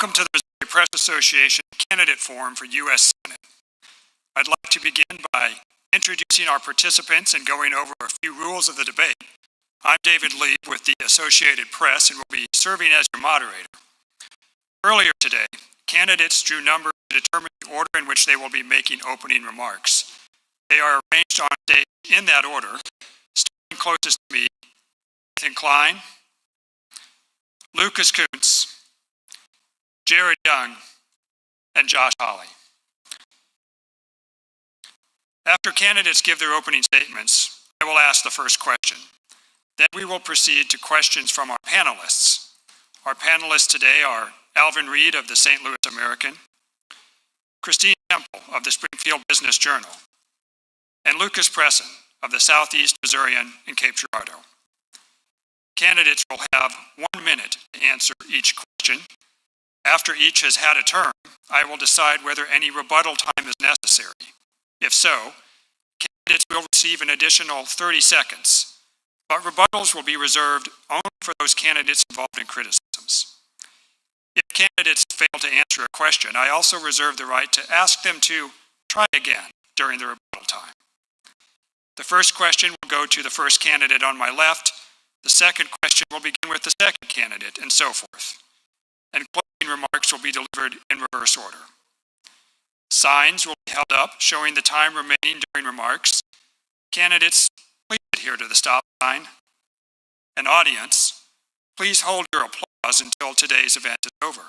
Welcome to the Missouri Press Association Candidate Forum for U.S. Senate. I'd like to begin by introducing our participants and going over a few rules of the debate. I'm David Lee with the Associated Press and will be serving as your moderator. Earlier today, candidates drew numbers to determine the order in which they will be making opening remarks. They are arranged on stage in that order, starting closest to me, Nathan Klein, Lucas Kunce, Jared Young, and Josh Hawley. After candidates give their opening statements, I will ask the first question. Then we will proceed to questions from our panelists. Our panelists today are Alvin Reed of the St. Louis American, Christine Temple of the Springfield Business Journal, and Lucas Presson of the Southeast Missourian in Cape Girardeau. Candidates will have 1 minute to answer each question. After each has had a turn, I will decide whether any rebuttal time is necessary. If so, candidates will receive an additional 30 seconds, but rebuttals will be reserved only for those candidates involved in criticisms. If candidates fail to answer a question, I also reserve the right to ask them to try again during the rebuttal time. The first question will go to the first candidate on my left, the second question will begin with the second candidate, and so forth. And closing remarks will be delivered in reverse order. Signs will be held up showing the time remaining during remarks. Candidates, please adhere to the stop sign. And audience, please hold your applause until today's event is over.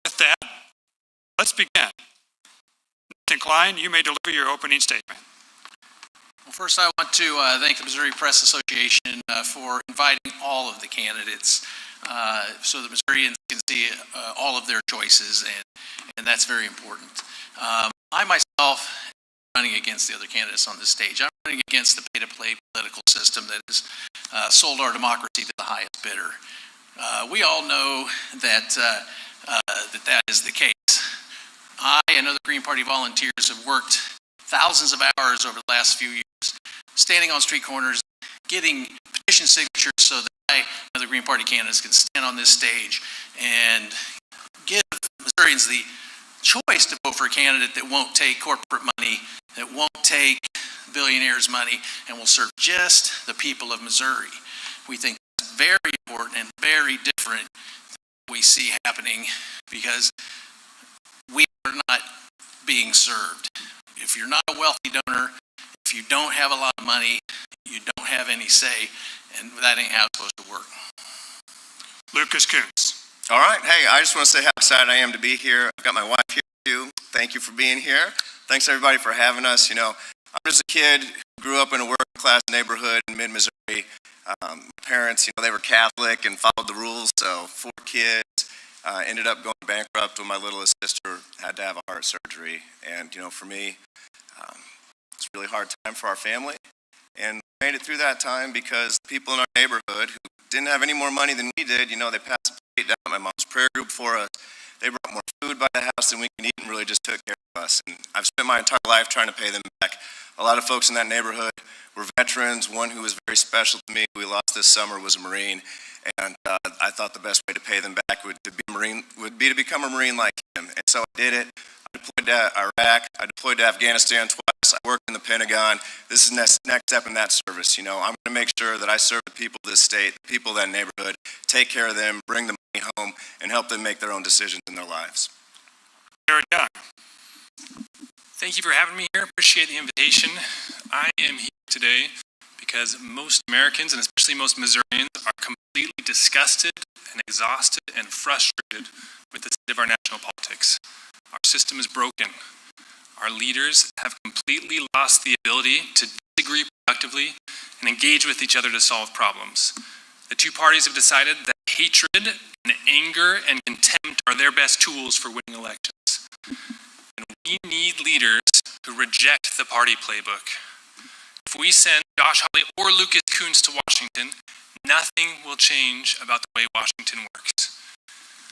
With that, let's begin. Nathan Klein, you may deliver your opening statement. Well, first I want to thank the Missouri Press Association for inviting all of the candidates so that Missourians can see all of their choices, and that's very important. I myself am running against the other candidates on this stage. I'm running against the pay-to-play political system that has sold our democracy to the highest bidder. We all know that that is the case. I and other Green Party volunteers have worked thousands of hours over the last few years, standing on street corners, getting petition signatures so that I and other Green Party candidates can stand on this stage and give Missourians the choice to vote for a candidate that won't take corporate money, that won't take billionaires' money, and will serve just the people of Missouri. We think that's very important and very different than what we see happening because we are not being served. If you're not a wealthy donor, if you don't have a lot of money, you don't have any say, and that ain't how it's supposed to work. Lucas Kunce. All right. Hey, I just want to say how excited I am to be here. I've got my wife here too. Thank you for being here. Thanks everybody for having us. You know, I'm just a kid who grew up in a working class neighborhood in mid-Missouri. My parents, they were Catholic and followed the rules, so 4 kids. Ended up going bankrupt when my littlest sister had to have a heart surgery. And, for me, it's a really hard time for our family. And we made it through that time because the people in our neighborhood who didn't have any more money than we did, they passed the plate down at my mom's prayer group for us. They brought more food by the house than we can eat and really just took care of us. And I've spent my entire life trying to pay them back. A lot of folks in that neighborhood were veterans. One who was very special to me, who we lost this summer, was a Marine. And I thought the best way to pay them back would be to become a Marine like him. And so I did it. I deployed to Iraq. I deployed to Afghanistan twice. I worked in the Pentagon. This is the next step in that service. I'm going to make sure that I serve the people of this state, the people of that neighborhood, take care of them, bring the money home, and help them make their own decisions in their lives. Jared Young. Thank you for having me here. Appreciate the invitation. I am here today because most Americans, and especially most Missourians, are completely disgusted and exhausted and frustrated with the state of our national politics. Our system is broken. Our leaders have completely lost the ability to disagree productively and engage with each other to solve problems. The two parties have decided that hatred and anger and contempt are their best tools for winning elections. And we need leaders who reject the party playbook. If we send Josh Hawley or Lucas Kunce to Washington, nothing will change about the way Washington works.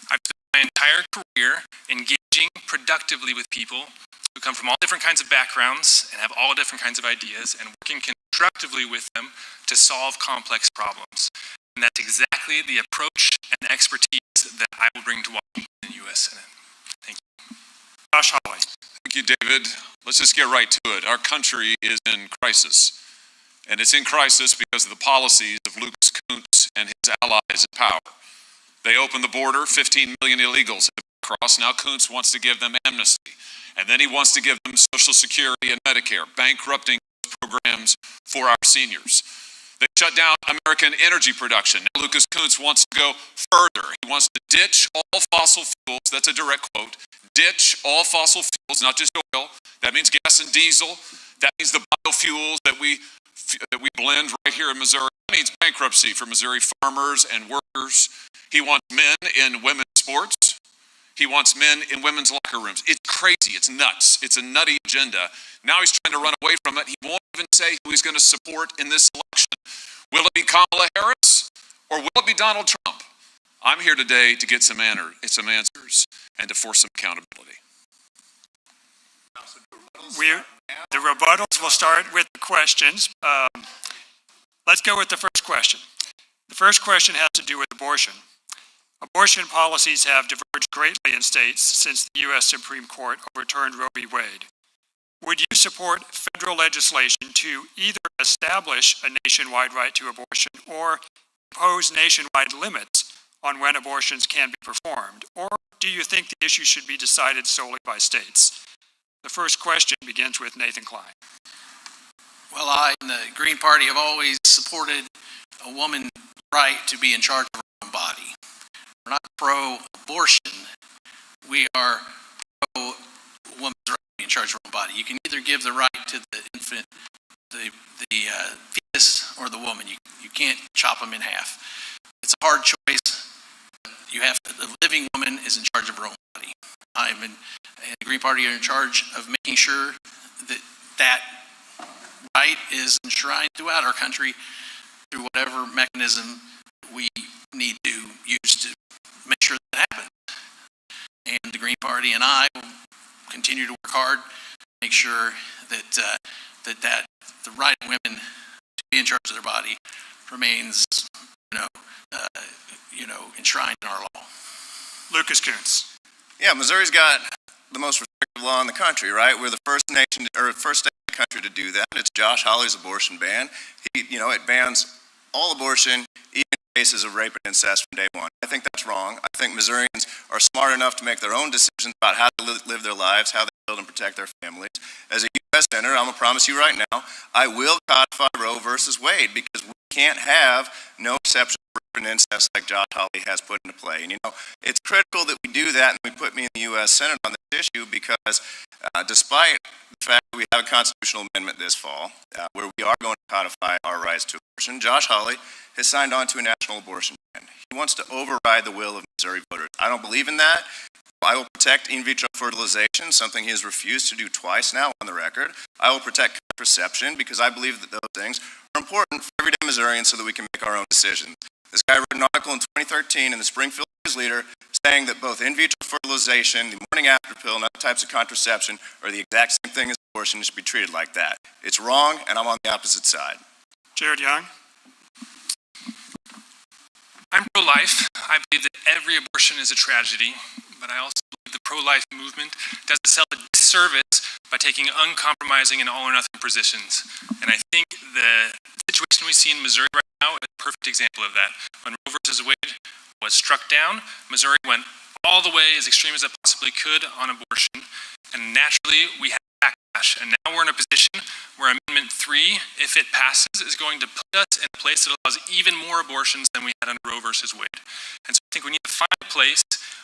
I've spent my entire career engaging productively with people who come from all different kinds of backgrounds and have all different kinds of ideas and working constructively with them to solve complex problems. And that's exactly the approach and expertise that I will bring to Washington in the U.S. Senate. Thank you. Josh Hawley. Thank you, David. Let's just get right to it. Our country is in crisis, and it's in crisis because of the policies of Lucas Kunce and his allies in power. They opened the border, 15 million illegals have crossed. Now Kunce wants to give them amnesty, and then he wants to give them Social Security and Medicare, bankrupting programs for our seniors. They shut down American energy production. Now Lucas Kunce wants to go further. He wants to ditch all fossil fuels. That's a direct quote. Ditch all fossil fuels, not just oil. That means gas and diesel. That means the biofuels that we blend right here in Missouri. That means bankruptcy for Missouri farmers and workers. He wants men in women's sports. He wants men in women's locker rooms. It's crazy. It's nuts. It's a nutty agenda. Now he's trying to run away from it. He won't even say who he's going to support in this election. Will it be Kamala Harris or will it be Donald Trump? I'm here today to get some answers and to force some accountability. The rebuttals will start with the questions. Let's go with the first question. The first question has to do with abortion. Abortion policies have diverged greatly in states since the U.S. Supreme Court overturned Roe v. Wade. Would you support federal legislation to either establish a nationwide right to abortion or impose nationwide limits on when abortions can be performed? Or do you think the issue should be decided solely by states? The first question begins with Nathan Klein. Well, I and the Green Party have always supported a woman's right to be in charge of her own body. We're not pro-abortion. We are pro-woman's right to be in charge of her own body. You can either give the right to the infant, the fetus, or the woman. You can't chop them in half. It's a hard choice. The living woman is in charge of her own body. And the Green Party are in charge of making sure that right is enshrined throughout our country through whatever mechanism we need to use to make sure that happens. And the Green Party and I will continue to work hard to make sure that the right of women to be in charge of their body remains, enshrined in our law. Lucas Kunce. Yeah, Missouri's got the most restrictive law in the country, right? We're the first nation or first state in the country to do that. It's Josh Hawley's abortion ban. It bans all abortion, even in cases of rape and incest from day one. I think that's wrong. I think Missourians are smart enough to make their own decisions about how to live their lives, how they build and protect their families. As a U.S. Senator, I'm going to promise you right now, I will codify Roe versus Wade because we can't have no exception for rape and incest like Josh Hawley has put into play. And it's critical that we do that, and we put me in the U.S. Senate on this issue because despite the fact that we have a constitutional amendment this fall where we are going to codify our rights to abortion, Josh Hawley has signed on to a national abortion ban. He wants to override the will of Missouri voters. I don't believe in that. I will protect in vitro fertilization, something he has refused to do twice now on the record. I will protect contraception because I believe that those things are important for everyday Missourians so that we can make our own decisions. This guy wrote an article in 2013 in the Springfield Leader saying that both in vitro fertilization, the morning after pill, and other types of contraception are the exact same thing as abortion and should be treated like that. It's wrong, and I'm on the opposite side. Jared Young. I'm pro-life. I believe that every abortion is a tragedy, but I also believe the pro-life movement does itself a disservice by taking uncompromising and all-or-nothing positions. And I think the situation we see in Missouri right now is a perfect example of that. When Roe versus Wade was struck down, Missouri went all the way as extreme as it possibly could on abortion, and naturally we had backlash. And now we're in a position where Amendment 3, if it passes, is going to put us in a place that allows even more abortions than we had under Roe versus Wade. And so I think we need to find a place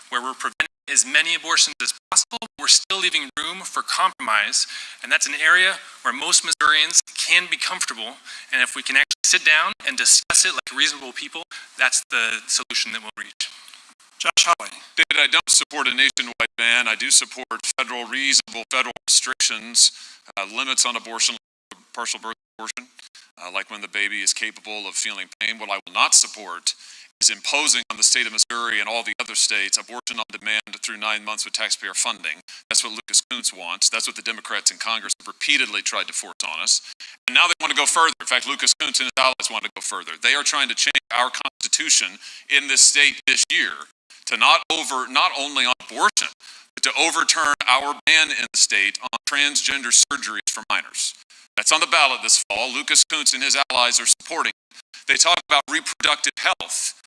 where we're preventing as many abortions as possible. We're still leaving room for compromise, and that's an area where most Missourians can be comfortable. And if we can actually sit down and discuss it like reasonable people, that's the solution that we'll reach. Josh Hawley. David, I don't support a nationwide ban. I do support reasonable federal restrictions, limits on abortion, partial birth abortion, like when the baby is capable of feeling pain. What I will not support is imposing on the state of Missouri and all the other states abortion on demand through 9 months with taxpayer funding. That's what Lucas Kunce wants. That's what the Democrats in Congress have repeatedly tried to force on us. And now they want to go further. In fact, Lucas Kunce and his allies want to go further. They are trying to change our Constitution in this state this year to not only on abortion, but to overturn our ban in the state on transgender surgeries for minors. That's on the ballot this fall. Lucas Kunce and his allies are supporting it. They talk about reproductive health.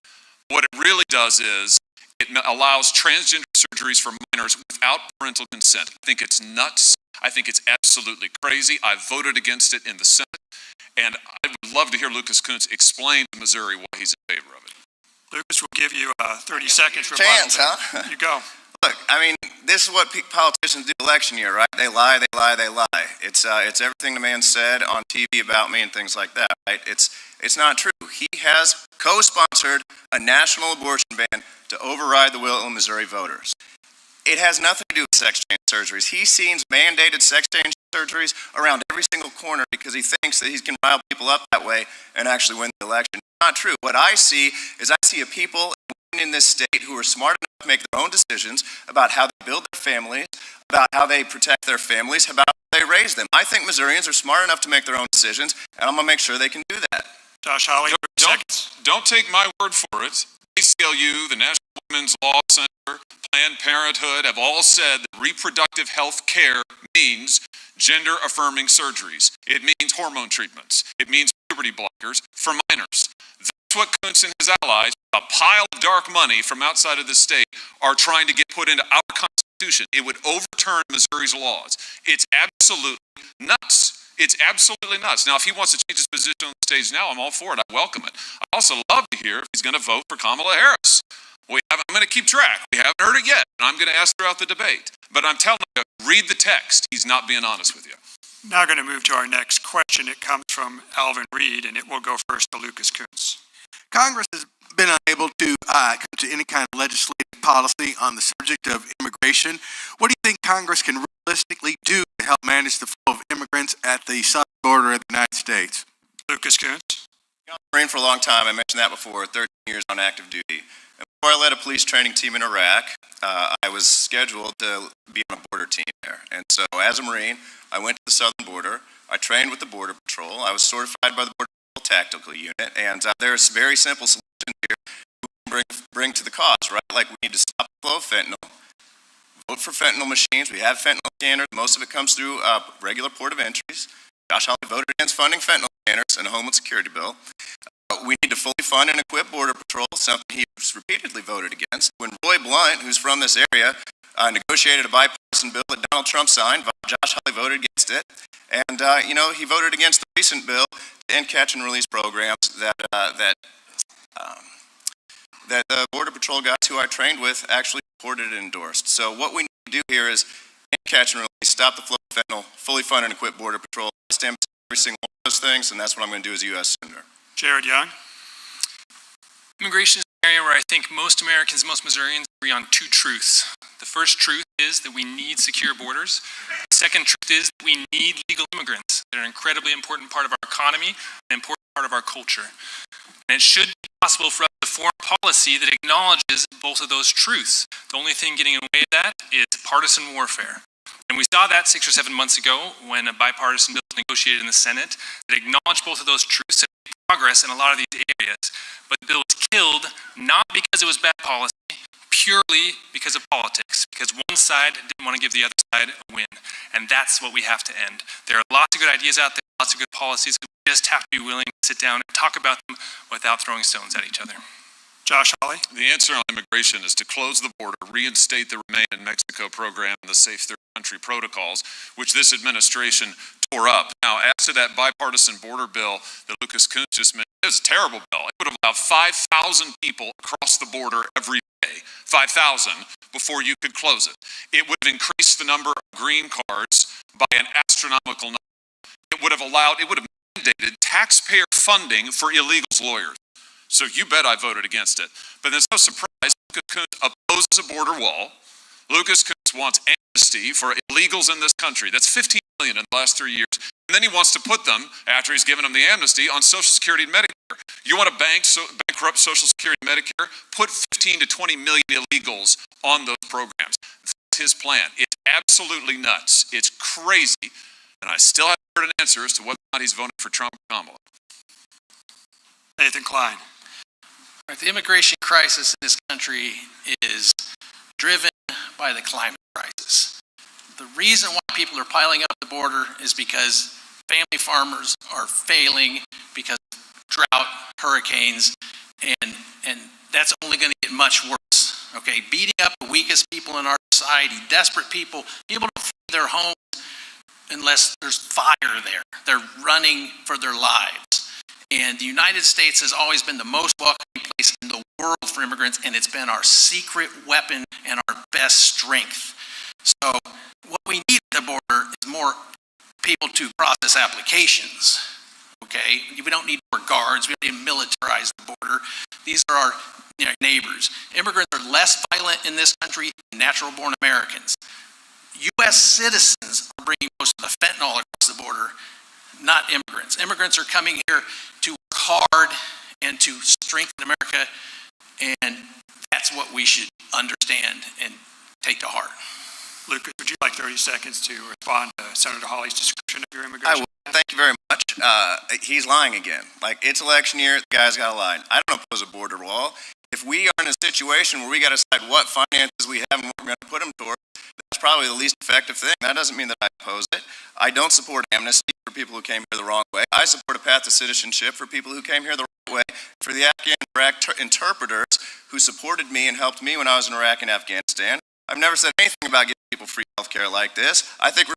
What it really does is it allows transgender surgeries for minors without parental consent. I think it's nuts. I think it's absolutely crazy. I voted against it in the Senate, and I would love to hear Lucas Kunce explain to Missouri why he's in favor of it. Lucas will give you 30 seconds rebuttal. Chance, huh? You go. Look, I mean, this is what politicians do election year, right? They lie, they lie, they lie. It's everything the man said on TV about me and things like that, right? It's not true. He has co-sponsored a national abortion ban to override the will of Missouri voters. It has nothing to do with sex change surgeries. He sees mandated sex change surgeries around every single corner because he thinks that he can rile people up that way and actually win the election. It's not true. What I see is I see a people in this state who are smart enough to make their own decisions about how they build their families, about how they protect their families, about how they raise them. I think Missourians are smart enough to make their own decisions, and I'm going to make sure they can do that. Josh Hawley, 30 seconds. Don't take my word for it. ACLU, the National Women's Law Center, Planned Parenthood have all said that reproductive health care means gender-affirming surgeries. It means hormone treatments. It means puberty blockers for minors. That's what Kunce and his allies, a pile of dark money from outside of the state, are trying to get put into our Constitution. It would overturn Missouri's laws. It's absolutely nuts. It's absolutely nuts. Now, if he wants to change his position on the stage now, I'm all for it. I welcome it. I also love to hear if he's going to vote for Kamala Harris. I'm going to keep track. We haven't heard it yet, and I'm going to ask throughout the debate. But I'm telling you, read the text. He's not being honest with you. Now going to move to our next question. It comes from Alvin Reed, and it will go first to Lucas Kunce. Congress has been unable to come to any kind of legislative policy on the subject of immigration. What do you think Congress can realistically do to help manage the flow of immigrants at the southern border of the United States? Lucas Kunce. I was a Marine for a long time. I mentioned that before, 13 years on active duty. And before I led a police training team in Iraq, I was scheduled to be on a border team there. And so as a Marine, I went to the southern border. I trained with the Border Patrol. I was certified by the Border Patrol Tactical Unit. And there's a very simple solution here we can bring to the cause, right? Like we need to stop the flow of fentanyl, vote for fentanyl machines. We have fentanyl scanners. Most of it comes through regular port of entries. Josh Hawley voted against funding fentanyl scanners in a Homeland Security bill. We need to fully fund and equip Border Patrol, something he's repeatedly voted against. When Roy Blunt, who's from this area, negotiated a bipartisan bill that Donald Trump signed, Josh Hawley voted against it. And, he voted against the recent bill to end catch and release programs that the Border Patrol guys who I trained with actually supported and endorsed. So what we need to do here is end catch and release, stop the flow of fentanyl, fully fund and equip Border Patrol. I stand by every single one of those things, and that's what I'm going to do as a U.S. Senator. Jared Young. Immigration is an area where I think most Americans, most Missourians agree on two truths. The first truth is that we need secure borders. The second truth is that we need legal immigrants. They're an incredibly important part of our economy, an important part of our culture. And it should be possible for us to form policy that acknowledges both of those truths. The only thing getting in the way of that is partisan warfare. And we saw that 6 or 7 months ago when a bipartisan bill was negotiated in the Senate that acknowledged both of those truths and made progress in a lot of these areas. But the bill was killed not because it was bad policy, purely because of politics, because one side didn't want to give the other side a win. And that's what we have to end. There are lots of good ideas out there, lots of good policies. We just have to be willing to sit down and talk about them without throwing stones at each other. Josh Hawley. The answer on immigration is to close the border, reinstate the Remain in Mexico program and the Safe Third Country protocols, which this administration tore up. Now, as to that bipartisan border bill that Lucas Kunce just mentioned, it was a terrible bill. It would have allowed 5,000 people across the border every day, 5,000, before you could close it. It would have increased the number of green cards by an astronomical number. It would have mandated taxpayer funding for illegals' lawyers. So you bet I voted against it. But there's no surprise, Lucas Kunce opposes a border wall. Lucas Kunce wants amnesty for illegals in this country. That's 15 million in the last 3 years. And then he wants to put them, after he's given them the amnesty, on Social Security and Medicare. You want to bankrupt Social Security and Medicare? Put 15 to 20 million illegals on those programs. That's his plan. It's absolutely nuts. It's crazy. And I still haven't heard an answer as to whether or not he's voting for Trump or Kamala. Nathan Klein. Right, the immigration crisis in this country is driven by the climate crisis. The reason why people are piling up the border is because family farmers are failing because of drought, hurricanes, and that's only going to get much worse. Okay, beating up the weakest people in our society, desperate people, people don't flee their homes unless there's fire there. They're running for their lives. And the United States has always been the most welcoming place in the world for immigrants, and it's been our secret weapon and our best strength. So what we need at the border is more people to process applications. Okay, we don't need more guards. We don't need to militarize the border. These are our neighbors. Immigrants are less violent in this country than natural-born Americans. U.S. citizens are bringing most of the fentanyl across the border, not immigrants. Immigrants are coming here to work hard and to strengthen America, and that's what we should understand and take to heart. Lucas, would you like 30 seconds to respond to Senator Hawley's description of your I immigration? will. Thank you very much. He's lying again. Like, it's election year, the guy's got to lie. I don't oppose a border wall. If we are in a situation where we got to decide what finances we have and what we're going to put them toward, that's probably the least effective thing. That doesn't mean that I oppose it. I don't support amnesty for people who came here the wrong way. I support a path to citizenship for people who came here the right way. For the Afghan Iraq interpreters who supported me and helped me when I was in Iraq and Afghanistan, I've never said anything about giving people free health care like this. I think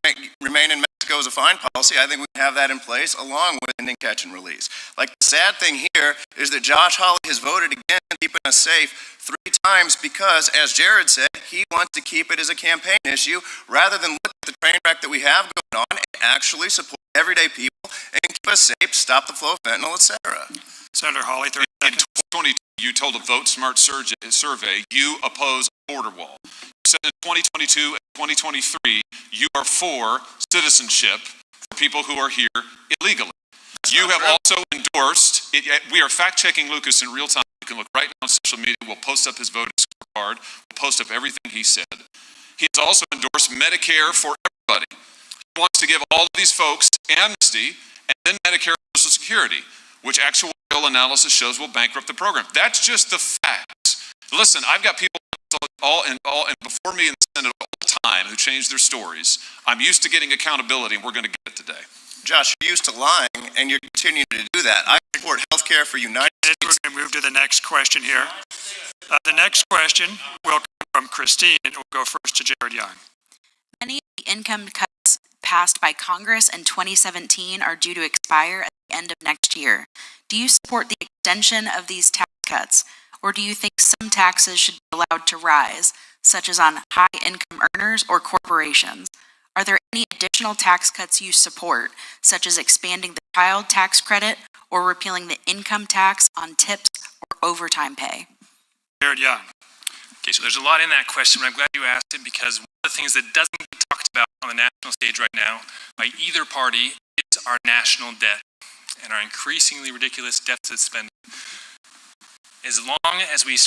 remain in Mexico is a fine policy. I think we can have that in place along with ending catch and release. Like, the sad thing here is that Josh Hawley has voted again keeping us safe 3 times because, as Jared said, he wants to keep it as a campaign issue rather than look at the train wreck that we have going on and actually support everyday people and keep us safe, stop the flow of fentanyl, etc. Senator Hawley, 30 In seconds. 2022, you told a Vote Smart survey you oppose a border wall. You said in 2022 and 2023 you are for citizenship for people who are here illegally. You have also endorsed, we are fact-checking Lucas in real time. You can look right now on social media. We'll post up his voting scorecard. We'll post up everything he said. He has also endorsed Medicare for everybody. He wants to give all of these folks amnesty and then Medicare and Social Security, which actual analysis shows will bankrupt the program. That's just the facts. Listen, I've got people all and before me in the Senate all the time who change their stories. I'm used to getting accountability, and we're going to get it today. Josh, you're used to lying, and you're continuing to do that. I support health care for United We're States. going to move to the next question here. The next question will come from Christine, and we'll go first to Jared Young. Many of the income cuts passed by Congress in 2017 are due to expire at the end of next year. Do you support the extension of these tax cuts, or do you think some taxes should be allowed to rise, such as on high-income earners or corporations? Are there any additional tax cuts you support, such as expanding the child tax credit or repealing the income tax on tips or overtime pay? Jared Young. Okay, so there's a lot in that question, but I'm glad you asked it because one of the things that doesn't get talked about on the national stage right now by either party is our national debt and our increasingly ridiculous deficit spending. As long as we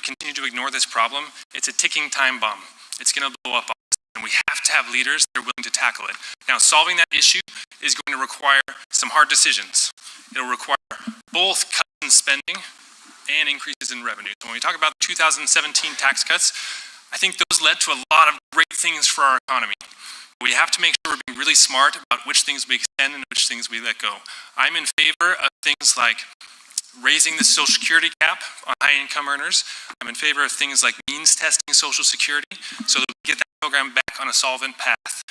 continue to ignore this problem, it's a ticking time bomb. It's going to blow up on us, and we have to have leaders that are willing to tackle it. Now, solving that issue is going to require some hard decisions. It'll require both cuts in spending and increases in revenue. So when we talk about the 2017 tax cuts, I think those led to a lot of great things for our economy. We have to make sure we're being really smart about which things we extend and which things we let go. I'm in favor of things like raising the Social Security cap on high-income earners. I'm in favor of things like means testing Social Security so that we get that program back on a solvent path.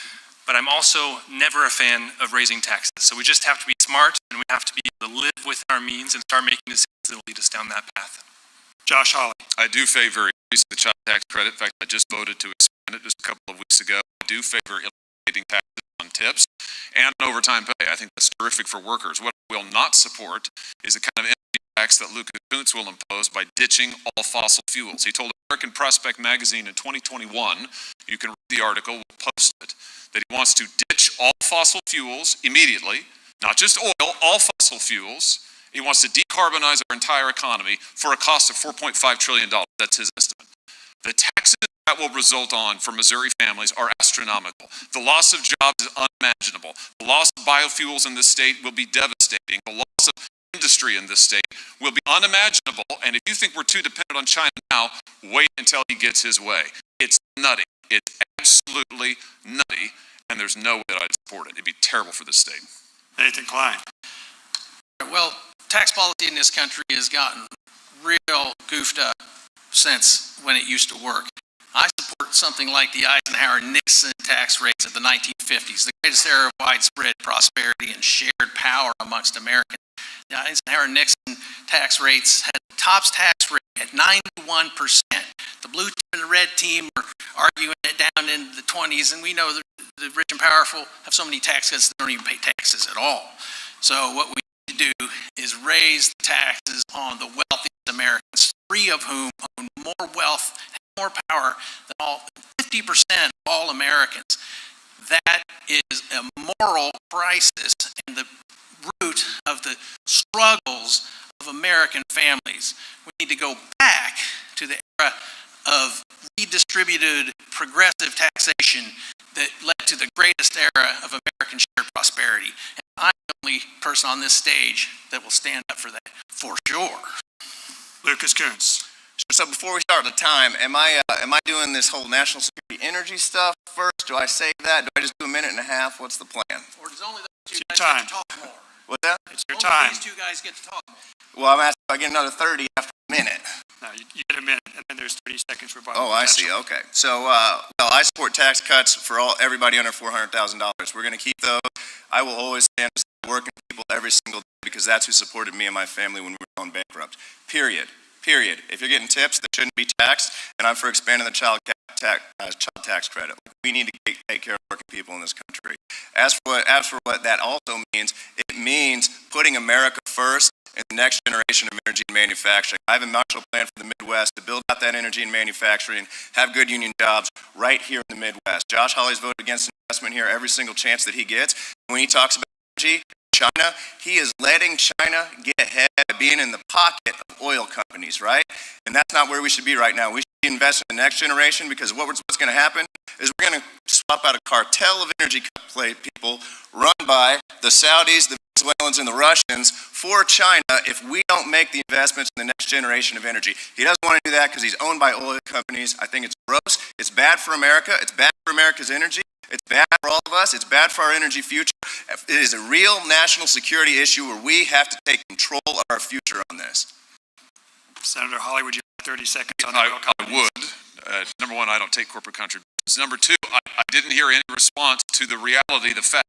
But I'm also never a fan of raising taxes. So we just have to be smart, and we have to be able to live with our means and start making decisions that will lead us down that path. Josh Hawley. I do favor increasing the child tax credit. In fact, I just voted to expand it just a couple of weeks ago. I do favor eliminating taxes on tips and on overtime pay. I think that's terrific for workers. What I will not support is the kind of energy tax that Lucas Kunce will impose by ditching all fossil fuels. He told American Prospect magazine in 2021, you can read the article, we'll post it, that he wants to ditch all fossil fuels immediately, not just oil, all fossil fuels. He wants to decarbonize our entire economy for a cost of $4.5 trillion. That's his estimate. The taxes that will result on for Missouri families are astronomical. The loss of jobs is unimaginable. The loss of biofuels in this state will be devastating. The loss of industry in this state will be unimaginable. And if you think we're too dependent on China now, wait until he gets his way. It's nutty. It's absolutely nutty. And there's no way that I'd support it. It'd be terrible for this state. Nathan Klein. Well, tax policy in this country has gotten real goofed up since when it used to work. I support something like the Eisenhower-Nixon tax rates of the 1950s, the greatest era of widespread prosperity and shared power amongst Americans. The Eisenhower-Nixon tax rates had the top tax rate at 91%. The blue team and the red team were arguing it down in the 20s, and we know the rich and powerful have so many tax cuts they don't even pay taxes at all. So what we need to do is raise the taxes on the wealthiest Americans, 3 of whom own more wealth, more power than all 50% of all Americans. That is a moral crisis and the root of the struggles of American families. We need to go back to the era of redistributed progressive taxation that led to the greatest era of American shared prosperity. And I'm the only person on this stage that will stand up for that, for sure. Lucas Kunce. So before we start the time, am I doing this whole national security energy stuff first? Do I save that? Do I just do a minute and a half? What's the plan? Or does only those two It's guys your get to talk more? What's that? It's your Only time. these 2 guys get to talk more. Well, I'm asking if I get another 30 after a minute. No, you get a minute, and then there's 30 seconds for rebuttal. Oh, I see. Okay. So, well, I support tax cuts for everybody under $400,000. We're going to keep those. I will always stand with working people every single day because that's who supported me and my family when we were going bankrupt. Period. If you're getting tips, they shouldn't be taxed, and I'm for expanding the child tax credit. We need to take care of working people in this country. As for what that also means, it means putting America first in the next generation of energy and manufacturing. I have a Marshall Plan for the Midwest to build out that energy and manufacturing, have good union jobs right here in the Midwest. Josh Hawley's voted against investment here every single chance that he gets. When he talks about energy, China, he is letting China get ahead of being in the pocket of oil companies, right? And that's not where we should be right now. We should be investing in the next generation because what's going to happen is we're going to swap out a cartel of energy people run by the Saudis, the Venezuelans, and the Russians for China if we don't make the investments in the next generation of energy. He doesn't want to do that because he's owned by oil companies. I think it's gross. It's bad for America. It's bad for America's energy. It's bad for all of us. It's bad for our energy future. It is a real national security issue where we have to take control of our future on this. Senator Hawley, would you have 30 seconds on the oil I companies? would. Number one, I don't take corporate contributions. Number two, I didn't hear any response to the reality, the fact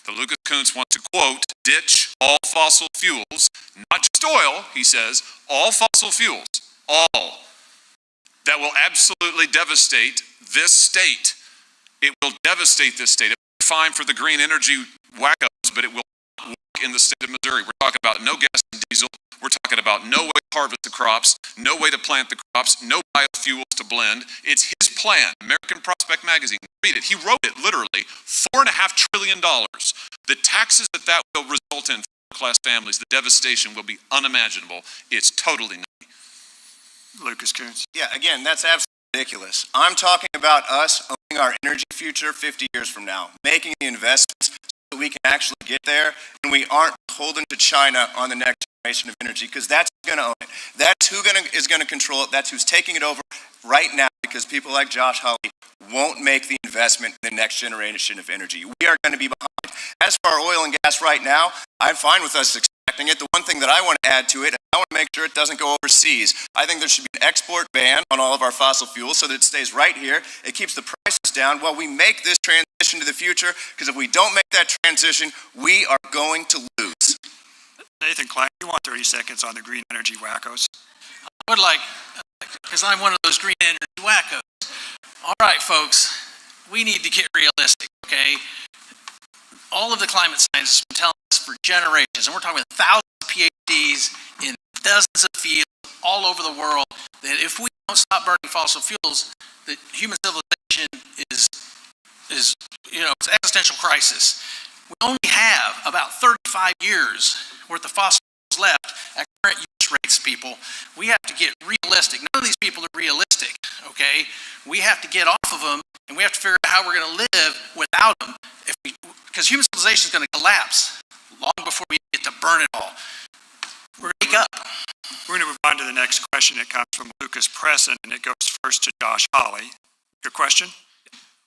that Lucas Kunce wants to, quote, ditch all fossil fuels, not just oil, he says, all fossil fuels, all. That will absolutely devastate this state. It will devastate this state. It will be fine for the green energy wackos, but it will not work in the state of Missouri. We're talking about no gas and diesel. We're talking about no way to harvest the crops, no way to plant the crops, no biofuels to blend. It's his plan. American Prospect Magazine, read it. He wrote it literally, $4.5 trillion. The taxes that will result in for class families, the devastation will be unimaginable. It's totally nutty. Lucas Kunce. Yeah, again, that's absolutely ridiculous. I'm talking about us owning our energy future 50 years from now, making the investments so that we can actually get there, and we aren't beholden to China on the next generation of energy, because that's who's going to own it. That's who is going to control it. That's who's taking it over right now, because people like Josh Hawley won't make the investment in the next generation of energy. We are going to be behind. As for our oil and gas right now, I'm fine with us expecting it. The one thing that I want to add to it, I want to make sure it doesn't go overseas. I think there should be an export ban on all of our fossil fuels so that it stays right here. It keeps the prices down while we make this transition to the future, because if we don't make that transition, we are going to lose. Nathan Klein, you want 30 seconds on the green energy wackos? I would like, because I'm one of those green energy wackos. All right, folks, we need to get realistic, okay? All of the climate scientists have been telling us for generations, and we're talking with thousands of PhDs in dozens of fields all over the world, that if we don't stop burning fossil fuels, that human civilization is it's an existential crisis. We only have about 35 years worth of fossil fuels left at current use rates, people. We have to get realistic. None of these people are realistic, okay? We have to get off of them, and we have to figure out how we're going to live without them, because human civilization is going to collapse long before we get to burn it all. Wake up. We're going to move on to the next question. It comes from Lucas Presson, and it goes first to Josh Hawley. Your question?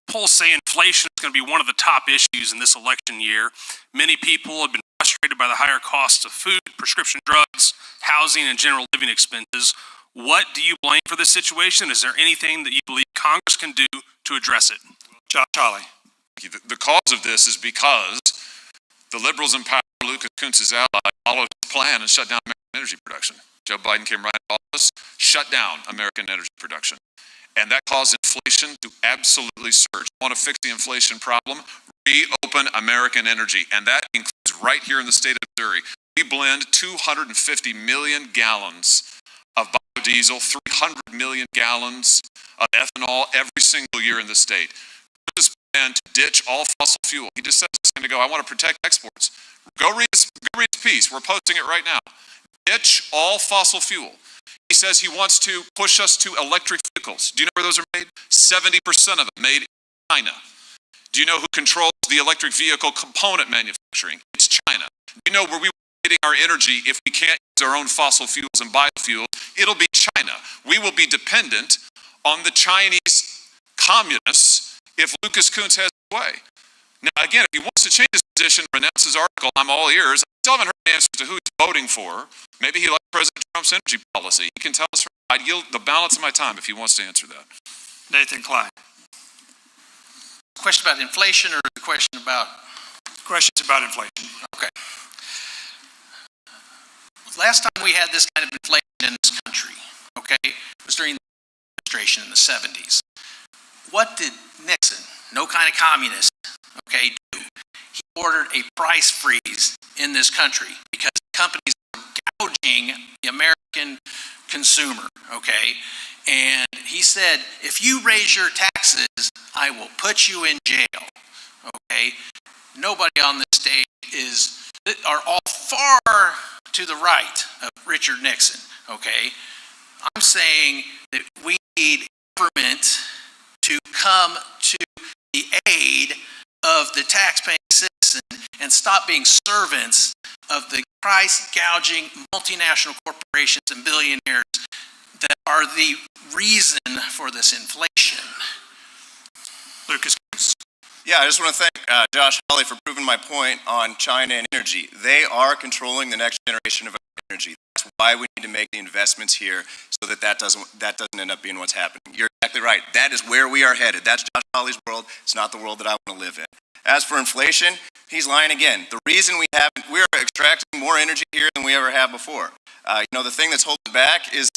Polls say inflation is going to be one of the top issues in this election year. Many people have been frustrated by the higher costs of food, prescription drugs, housing, and general living expenses. What do you blame for this situation? Is there anything that you believe Congress can do to address it? Josh Hawley. The cause of this is because the liberals in power, Lucas Kunce's ally, followed his plan and shut down American energy production. Joe Biden came right into office, shut down American energy production. And that caused inflation to absolutely surge. Want to fix the inflation problem? Reopen American energy. And that includes right here in the state of Missouri. We blend 250 million gallons of biodiesel, 300 million gallons of ethanol every single year in the state. This plan to ditch all fossil fuel. He just says it's going to go, I want to protect exports. Go read his piece. We're posting it right now. Ditch all fossil fuel. He says he wants to push us to electric vehicles. Do you know where those are made? 70% of them made in China. Do you know who controls the electric vehicle component manufacturing? It's China. Do you know where we are getting our energy if we can't use our own fossil fuels and biofuels? It'll be China. We will be dependent on the Chinese communists if Lucas Kunce has his way. Now, again, if he wants to change his position, renounce his article, I'm all ears. I still haven't heard an answer to who he's voting for. Maybe he likes President Trump's energy policy. He can tell us. I'd yield the balance of my time if he wants to answer that. Nathan Klein. Question about inflation or the question about? Questions about inflation. Okay. Last time we had this kind of inflation in this country, okay, was during the administration in the 70s. What did Nixon, no kind of communist, okay, do? He ordered a price freeze in this country because companies were gouging the American consumer, okay? And he said, if you raise your taxes, I will put you in jail, okay? Nobody on this stage are all far to the right of Richard Nixon, okay? I'm saying that we need government to come to the aid of the taxpaying citizen and stop being servants of the price-gouging multinational corporations and billionaires that are the reason for this inflation. Lucas Kunce. Yeah, I just want to thank Josh Hawley for proving my point on China and energy. They are controlling the next generation of energy. That's why we need to make the investments here so that doesn't end up being what's happening. You're exactly right. That is where we are headed. That's Josh Hawley's world. It's not the world that I want to live in. As for inflation, he's lying again. The reason we're extracting more energy here than we ever have before. The thing that's holding back is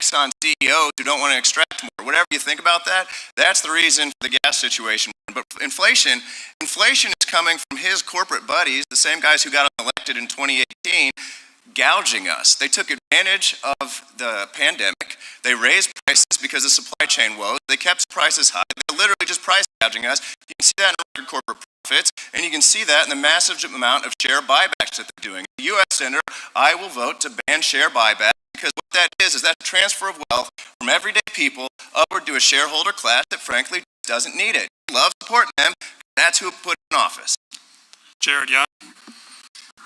Exxon CEOs who don't want to extract more. Whatever you think about that, that's the reason for the gas situation. But inflation is coming from his corporate buddies, the same guys who got elected in 2018, gouging us. They took advantage of the pandemic. They raised prices because of supply chain woes. They kept prices high. They're literally just price gouging us. You can see that in record corporate profits, and you can see that in the massive amount of share buybacks that they're doing. The U.S. Senator, I will vote to ban share buybacks because what that is that transfer of wealth from everyday people upward to a shareholder class that frankly doesn't need it. Love supporting them. That's who put in office. Jared Young.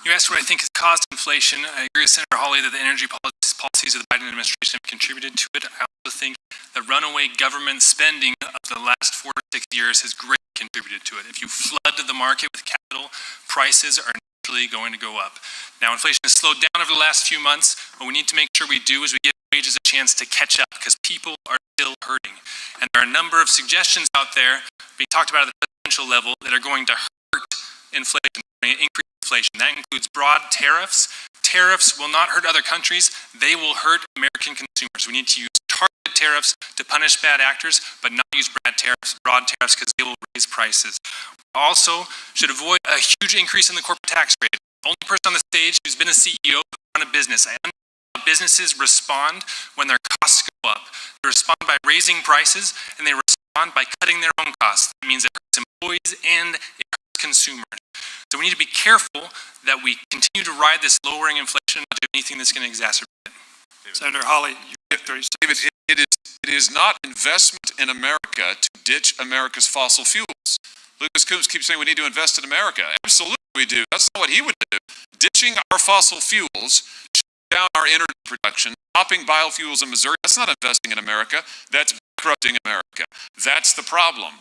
You asked what I think has caused inflation. I agree with Senator Hawley that the energy policies of the Biden administration have contributed to it. I also think the runaway government spending of the last 4 to 6 years has greatly contributed to it. If you flood the market with capital, prices are naturally going to go up. Now, inflation has slowed down over the last few months. What we need to make sure we do is we give wages a chance to catch up because people are still hurting. And there are a number of suggestions out there being talked about at the presidential level that are going to hurt inflation, increase inflation. That includes broad tariffs. Tariffs will not hurt other countries. They will hurt American consumers. We need to use targeted tariffs to punish bad actors, but not use broad tariffs because they will raise prices. We also should avoid a huge increase in the corporate tax rate. The only person on the stage who's been a CEO who run a business. I understand how businesses respond when their costs go up. They respond by raising prices, and they respond by cutting their own costs. That means it hurts employees and it hurts consumers. So we need to be careful that we continue to ride this lowering inflation and not do anything that's going to exacerbate it. Senator Hawley, you have 30 David, it is not investment in America to ditch America's fossil fuels. Lucas Kunce keeps saying we need to invest in America. Absolutely we do. That's not what he would do. Ditching our fossil fuels down our energy production, stopping biofuels in Missouri, that's not investing in America. That's bankrupting America. That's the problem.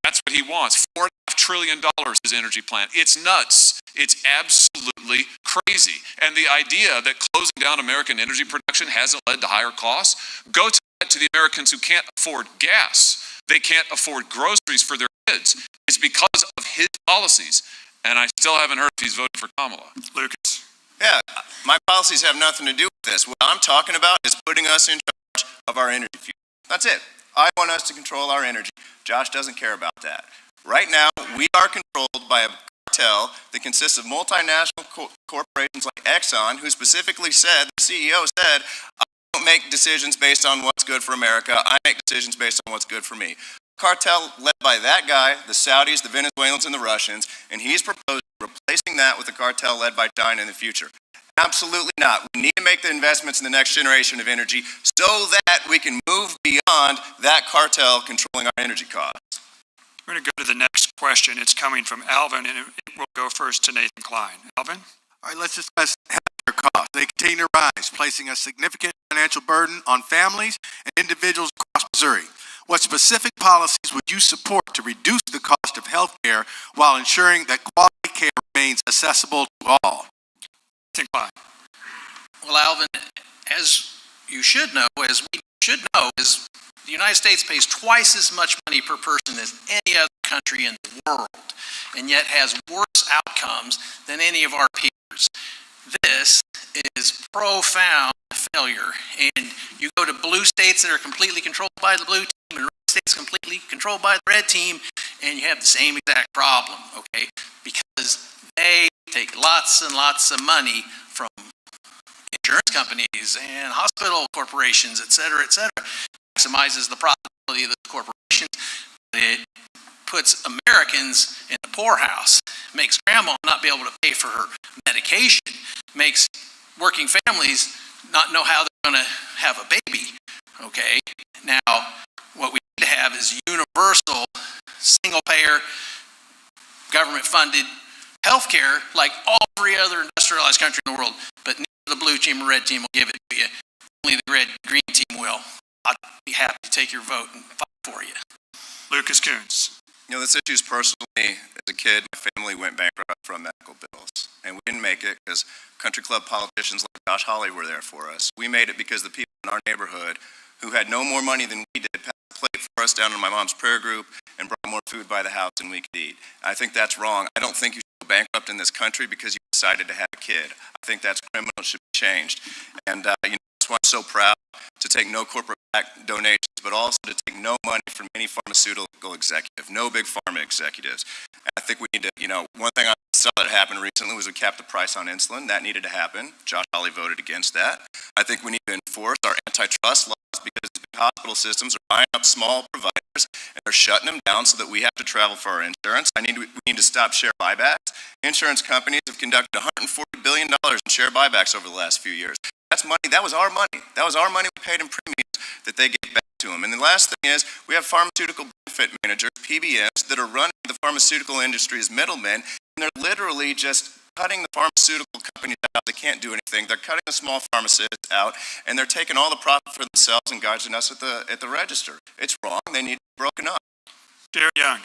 That's what he wants. $4.5 trillion his energy plan. It's nuts. It's absolutely crazy. And the idea that closing down American energy production hasn't led to higher costs, go to the Americans who can't afford gas. They can't afford groceries for their kids. It's because of his policies. And I still haven't heard if he's voted for Kamala. Lucas. Yeah, my policies have nothing to do with this. What I'm talking about is putting us in charge of our energy future. That's it. I want us to control our energy. Josh doesn't care about that. Right now, we are controlled by a cartel that consists of multinational corporations like Exxon, who specifically said, the CEO said, I don't make decisions based on what's good for America. I make decisions based on what's good for me. Cartel led by that guy, the Saudis, the Venezuelans, and the Russians, and he's proposing replacing that with a cartel led by China in the future. Absolutely not. We need to make the investments in the next generation of energy so that we can move beyond that cartel controlling our energy costs. We're going to go to the next question. It's coming from Alvin, and it will go first to Nathan Klein. Alvin? All right, let's discuss healthcare costs. They continue to rise, placing a significant financial burden on families and individuals across Missouri. What specific policies would you support to reduce the cost of health care while ensuring that quality care remains accessible to all? Nathan Klein. Well, Alvin, as you should know, as we should know, is the United States pays twice as much money per person as any other country in the world, and yet has worse outcomes than any of our peers. This is profound failure, and you go to blue states that are completely controlled by the blue team and red states completely controlled by the red team, and you have the same exact problem, okay? Because they take lots and lots of money from insurance companies and hospital corporations, et cetera, maximizes the profitability of the corporations. It puts Americans in the poorhouse, makes grandma not be able to pay for her medication, makes working families not know how they're going to have a baby, okay? Now, what we need to have is universal, single-payer, government-funded health care like every other industrialized country in the world, but neither the blue team or red team will give it to you. Only the green team will. I'd be happy to take your vote and fight for you. Lucas Kunce. You know, this issue is personally, as a kid, my family went bankrupt from medical bills. And we didn't make it because country club politicians like Josh Hawley were there for us. We made it because the people in our neighborhood who had no more money than we did passed a plate for us down in my mom's prayer group and brought more food by the house than we could eat. I think that's wrong. I don't think you should go bankrupt in this country because you decided to have a kid. I think that's criminal. It should be changed. And that's why I'm so proud to take no corporate donations, but also to take no money from any pharmaceutical executive, no big pharma executives. And I think we need to, one thing I saw that happen recently was we capped the price on insulin. That needed to happen. Josh Hawley voted against that. I think we need to enforce our antitrust laws because the hospital systems are buying up small providers and they're shutting them down so that we have to travel for our insurance. We need to stop share buybacks. Insurance companies have conducted $140 billion in share buybacks over the last few years. That's money. That was our money. That was our money we paid in premiums that they gave back to them. And the last thing is we have pharmaceutical benefit managers, PBMs, that are running the pharmaceutical industry as middlemen, and they're literally just cutting the pharmaceutical companies out. They can't do anything. They're cutting the small pharmacists out, and they're taking all the profit for themselves and gouging us at the register. It's wrong. They need to be broken up. Jared Young.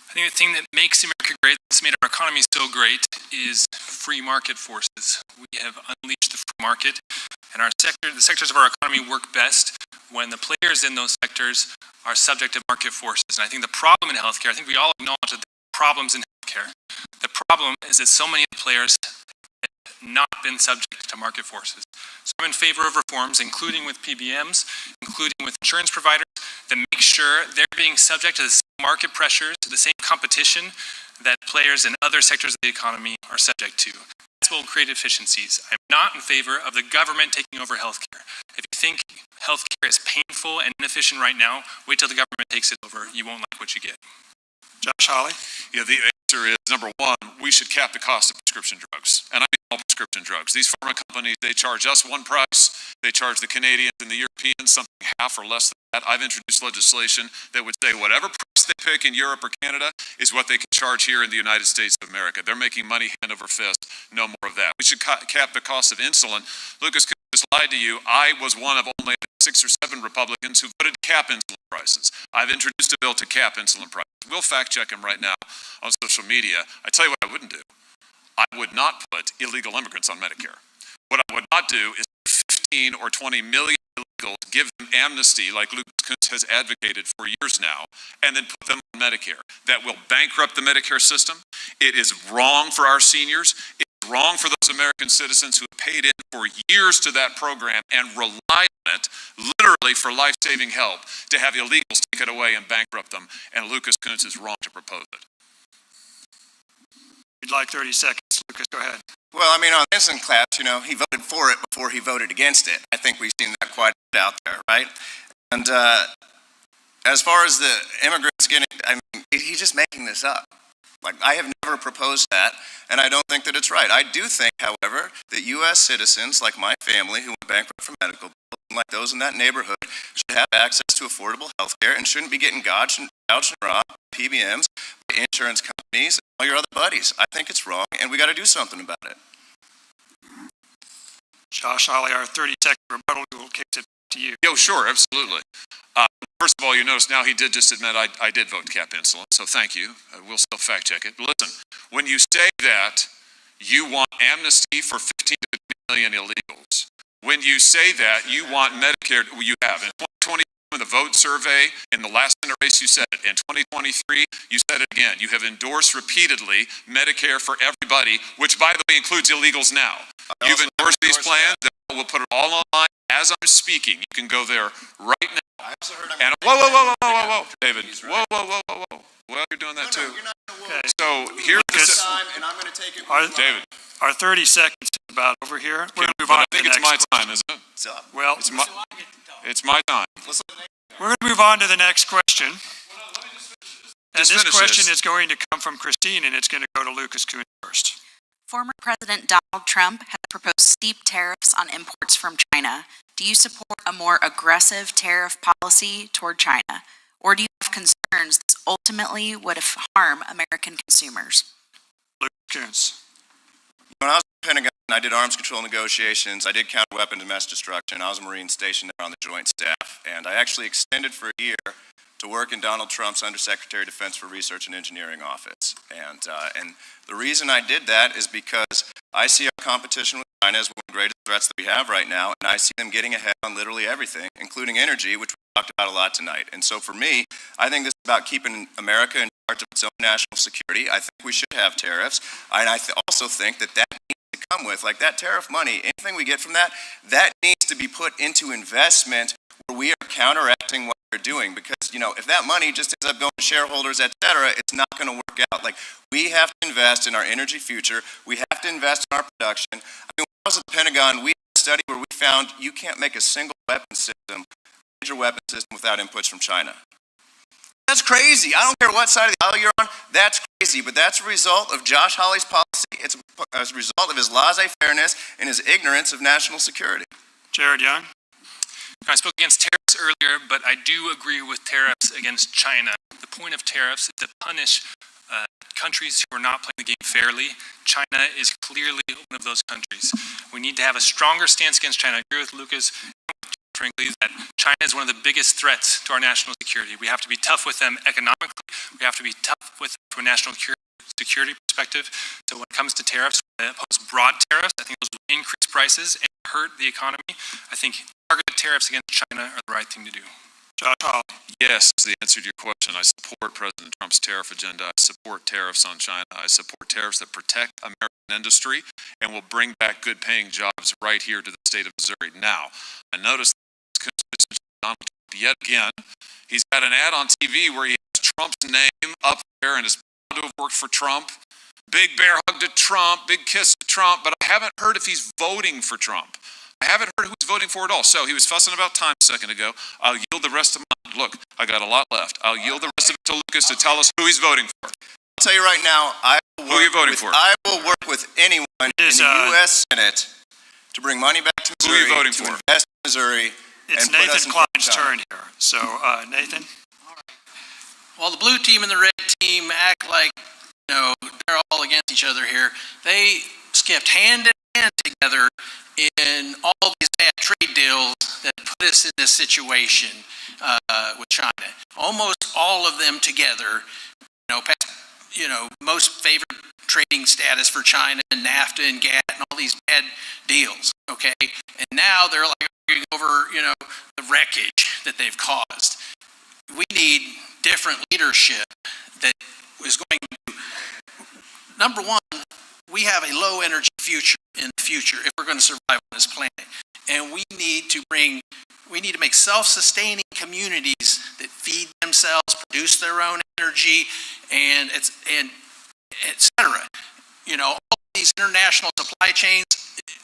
I think the thing that makes America great, that's made our economy so great, is free market forces. We have unleashed the free market, and the sectors of our economy work best when the players in those sectors are subject to market forces. And I think the problem in healthcare, I think we all acknowledge that there are problems in healthcare. The problem is that so many of the players have not been subject to market forces. So I'm in favor of reforms, including with PBMs, including with insurance providers, that make sure they're being subject to the same market pressures, to the same competition that players in other sectors of the economy are subject to. That's what will create efficiencies. I'm not in favor of the government taking over healthcare. If you think healthcare is painful and inefficient right now, wait till the government takes it over. You won't like what you get. Josh Hawley. Yeah, the answer is, number one, we should cap the cost of prescription drugs. And I mean all prescription drugs. These pharma companies, they charge us one price. They charge the Canadians and the Europeans something half or less than that, I've introduced legislation that would say whatever price they pick in Europe or Canada is what they can charge here in the United States of America. They're making money hand over fist. No more of that. We should cap the cost of insulin. Lucas just lied to you. I was one of only 6 or 7 Republicans who voted to cap insulin prices. I've introduced a bill to cap insulin prices. We'll fact check him right now on social media. I tell you what I wouldn't do. I would not put illegal immigrants on Medicare. What I would not do is 15 or 20 million illegals, give them amnesty like Lucas Kunce has advocated for years now, and then put them on Medicare. That will bankrupt the Medicare system. It is wrong for our seniors. It's wrong for those American citizens who have paid in for years to that program and rely on it, literally for life-saving help, to have illegals take it away and bankrupt them. And Lucas Kunce is wrong to propose it. You'd like 30 seconds. Lucas, go ahead. Well, I mean, on the instant class, you know, he voted for it before he voted against it. I think we've seen that quite a bit out there, right? And as far as the immigrants getting, I mean, he's just making this up. Like, I have never proposed that, and I don't think that it's right. I do think, however, that U.S. citizens, like my family, who went bankrupt for medical bills, and like those in that neighborhood, should have access to affordable health care and shouldn't be getting gouged and robbed by PBMs, by insurance companies, and all your other buddies. I think it's wrong, and we got to do something about it. Josh Hawley, our 30-second rebuttal will kick it to you. Yo, sure, absolutely. First of all, you notice now he did just admit I did vote to cap insulin, so thank you. We'll still fact check it. Listen, when you say that you want amnesty for 15 to 20 million illegals, when you say that you want Medicare, you have. In 2020, in the vote survey, in the last race, you said it. In 2023, you said it again. You have endorsed repeatedly Medicare for everybody, which, by the way, includes illegals now. You've endorsed these plans. We'll put it all online as I'm speaking. You can go there right now. I also heard And whoa, David. Whoa. Well, you're doing that too. You're not going to Okay. So here's Lucas. the time, and I'm going to take it. David. Our 30 seconds is about over here. We're going to move But on I to think the it's my next time, isn't it? So, Well, It's my time. we're going to move on to the next question. And Just this finish question this. is going to come from Christine, and it's going to go to Lucas Kunce first. Former President Donald Trump has proposed steep tariffs on imports from China. Do you support a more aggressive tariff policy toward China? Or do you have concerns this ultimately would harm American consumers? Lucas Kunce. when I was at the Pentagon, I did arms control negotiations. I did counter weapons and mass destruction. I was a Marine stationed there on the Joint Staff, and I actually extended for a year to work in Donald Trump's Undersecretary of Defense for Research and Engineering office. And the reason I did that is because I see our competition with China as one of the greatest threats that we have right now, and I see them getting ahead on literally everything, including energy, which we talked about a lot tonight. And so for me, I think this is about keeping America in charge of its own national security. I think we should have tariffs, and I also think that needs to come with, like that tariff money, anything we get from that, that needs to be put into investment where we are counteracting what we're doing, because, you know, if that money just ends up going to shareholders, et cetera, it's not going to work out. Like, we have to invest in our energy future. We have to invest in our production. I mean, when I was at the Pentagon, we had a study where we found you can't make a single weapon system, major weapon system, without inputs from China. That's crazy. I don't care what side of the aisle you're on. That's crazy, but that's a result of Josh Hawley's policy. It's a result of his laissez-fairness and his ignorance of national security. Jared Young. I spoke against tariffs earlier, but I do agree with tariffs against China. The point of tariffs is to punish countries who are not playing the game fairly. China is clearly one of those countries. We need to have a stronger stance against China. I agree with Lucas, frankly, that China is one of the biggest threats to our national security. We have to be tough with them economically. We have to be tough with them from a national security perspective. So when it comes to tariffs, I oppose broad tariffs. I think those will increase prices and hurt the economy. I think targeted tariffs against China are the right thing to do. Josh Hawley. Yes, is the answer to your question. I support President Trump's tariff agenda. I support tariffs on China. I support tariffs that protect American industry and will bring back good-paying jobs right here to the state of Missouri. Now, I noticed that Donald Trump yet again, he's got an ad on TV where he has Trump's name up there and is proud to have worked for Trump. Big bear hug to Trump, big kiss to Trump, but I haven't heard if he's voting for Trump. I haven't heard who's voting for it all. So he was fussing about time a second ago. I'll yield the rest of mine. Look, I got a lot left. I'll yield the rest of it to Lucas to tell us who he's voting for. I'll tell you right now, Who are you voting for? I will work with anyone in the U.S. Senate to bring money back to Who are Missouri, you voting to for? invest in Missouri, It's and put us Nathan in front of Klein's China. turn here. So, Nathan? While the blue team and the red team act like, they're all against each other here, they skipped hand in hand together in all these bad trade deals that put us in this situation with China. Almost all of them together, most favored trading status for China and NAFTA and GATT and all these bad deals, okay? And now they're like arguing over, the wreckage that they've caused. We need different leadership that is going to, number one, we have a low energy future in the future if we're going to survive on this planet. And we need to make self-sustaining communities that feed themselves, produce their own energy, and et cetera. All these international supply chains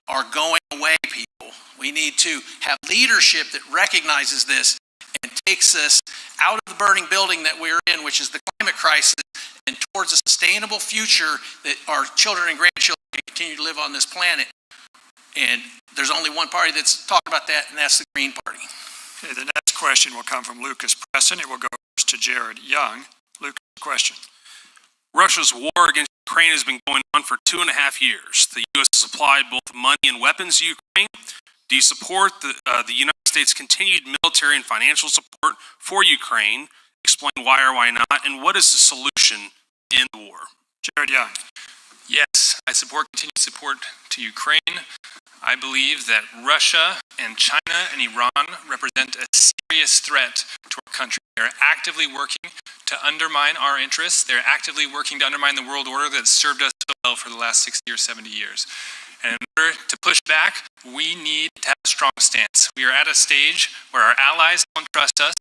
are going away, people. We need to have leadership that recognizes this and takes us out of the burning building that we're in, which is the climate crisis, and towards a sustainable future that our children and grandchildren can continue to live on this planet. And there's only one party that's talking about that, and that's the Green Party. Okay, the next question will come from Lucas Preston. It will go first to Jared Young. Lucas, question. Russia's war against Ukraine has been going on for 2.5 years. The U.S. has supplied both money and weapons to Ukraine. Do you support the United States' continued military and financial support for Ukraine? Explain why or why not, and what is the solution in the war? Jared Young. Yes, I support continued support to Ukraine. I believe that Russia and China and Iran represent a serious threat to our country. They're actively working to undermine our interests. They're actively working to undermine the world order that's served us so well for the last 60 or 70 years. And in order to push back, we need to have a strong stance. We are at a stage where our allies don't trust us,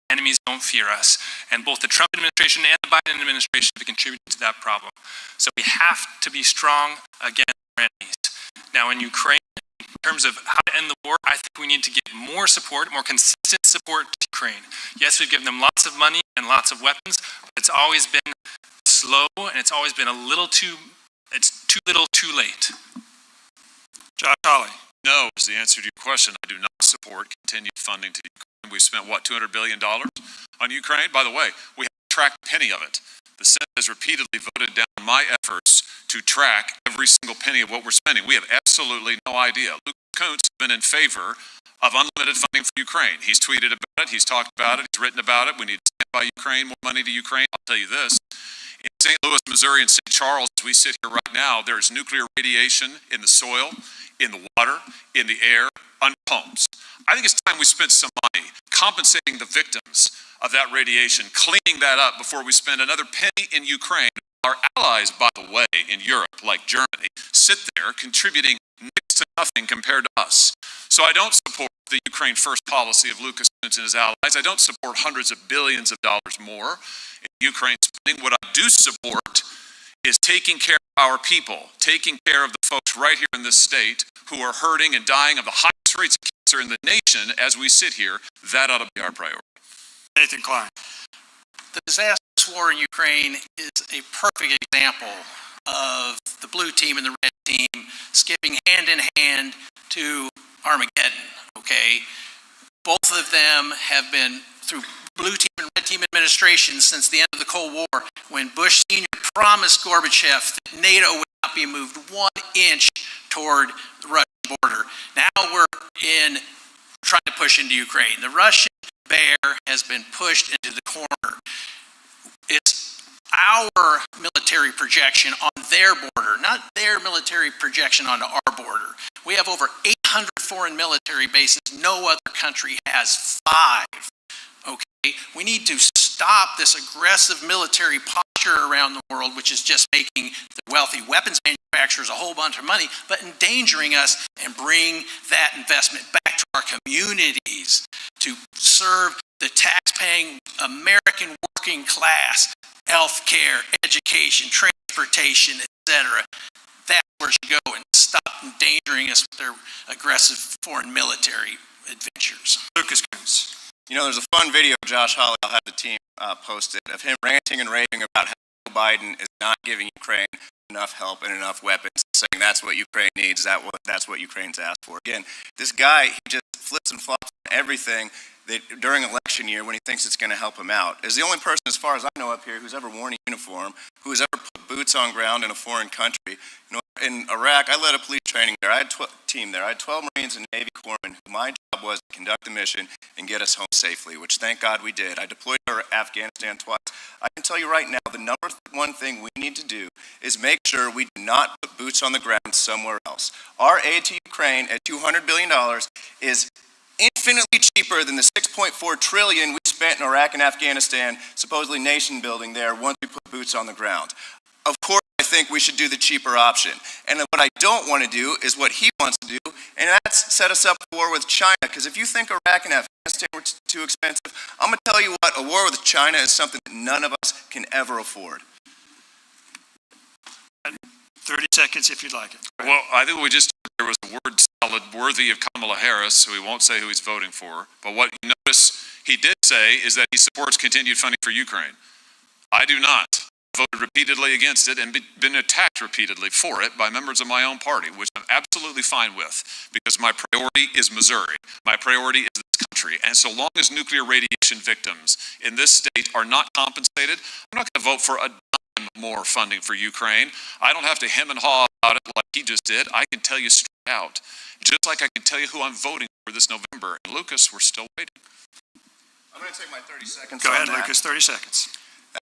enemies don't fear us. And both the Trump administration and the Biden administration have contributed to that problem. So we have to be strong against our enemies. Now in Ukraine, in terms of how to end the war, I think we need to give more support, more consistent support to Ukraine. Yes, we've given them lots of money and lots of weapons, but it's always been slow and it's always been it's too little too late. Josh Hawley. No is the answer to your question. I do not support continued funding to Ukraine. We've spent, $200 billion on Ukraine? By the way, we haven't tracked a penny of it. The Senate has repeatedly voted down my efforts to track every single penny of what we're spending. We have absolutely no idea. Kunce has been in favor of unlimited funding for Ukraine. He's tweeted about it, he's talked about it, he's written about it. We need to stand by Ukraine, more money to Ukraine. I'll tell you this. In St. Louis, Missouri, and St. Charles, as we sit here right now, there's nuclear radiation in the soil, in the water, in the air, on homes. I think it's time we spent some money compensating the victims of that radiation, cleaning that up before we spend another penny in Ukraine. Our allies, by the way, in Europe, like Germany, sit there contributing next to nothing compared to us. So I don't support the Ukraine first policy of Lucas Kunce and his allies. I don't support hundreds of billions of dollars more in Ukraine spending. What I do support is taking care of our people, taking care of the folks right here in this state who are hurting and dying of the highest rates of cancer in the nation as we sit here. That ought to be our priority. Nathan Klein. The disastrous war in Ukraine is a perfect example of the blue team and the red team skipping hand in hand to Armageddon, okay? Both of them have been through blue team and red team administrations since the end of the Cold War, when Bush Sr. promised Gorbachev that NATO would not be moved 1 inch toward the Russian border. Now we're trying to push into Ukraine. The Russian bear has been pushed into the corner. It's our military projection on their border, not their military projection onto our border. We have over 800 foreign military bases. No other country has 5. Okay, we need to stop this aggressive military posture around the world, which is just making the wealthy weapons manufacturers a whole bunch of money, but endangering us, and bring that investment back to our communities to serve the tax-paying American working class, health care, education, transportation, etc. That's where it should go, and stop endangering us with their aggressive foreign military adventures. Lucas Kunce. There's a fun video, Josh Hawley, I'll have the team post it, of him ranting and raving about how Joe Biden is not giving Ukraine enough help and enough weapons, saying that's what Ukraine needs, that's what Ukraine's asked for. Again, this guy, he just flips and flops everything that during election year when he thinks it's going to help him out. Is the only person, as far as I know up here, who's ever worn a uniform, who has ever put boots on ground in a foreign country. You know, in Iraq, I led a police training there. I had team there. I had 12 Marines and Navy corpsmen. My job was to conduct the mission and get us home safely, which thank God we did. I deployed to Afghanistan twice. I can tell you right now, the number one thing we need to do is make sure we do not put boots on the ground somewhere else. Our aid to Ukraine at $200 billion is infinitely cheaper than the $6.4 trillion we spent in Iraq and Afghanistan, supposedly nation building there once we put boots on the ground. Of course, I think we should do the cheaper option. And what I don't want to do is what he wants to do, and that's set us up for war with China. Because if you think Iraq and Afghanistan were too expensive, I'm going to tell you what, a war with China is something that none of us can ever afford. 30 seconds if you'd like it. Well, I think there was a word salad worthy of Kamala Harris, so we won't say who he's voting for. But what you notice he did say is that he supports continued funding for Ukraine. I do not. I voted repeatedly against it and been attacked repeatedly for it by members of my own party, which I'm absolutely fine with, because my priority is Missouri. My priority is this country. And so long as nuclear radiation victims in this state are not compensated, I'm not going to vote for a dime more funding for Ukraine. I don't have to hem and haw about it like he just did. I can tell you straight out, just like I can tell you who I'm voting for this November. And Lucas, we're still waiting. I'm going to take my 30 seconds. Go ahead, Lucas, 30 seconds.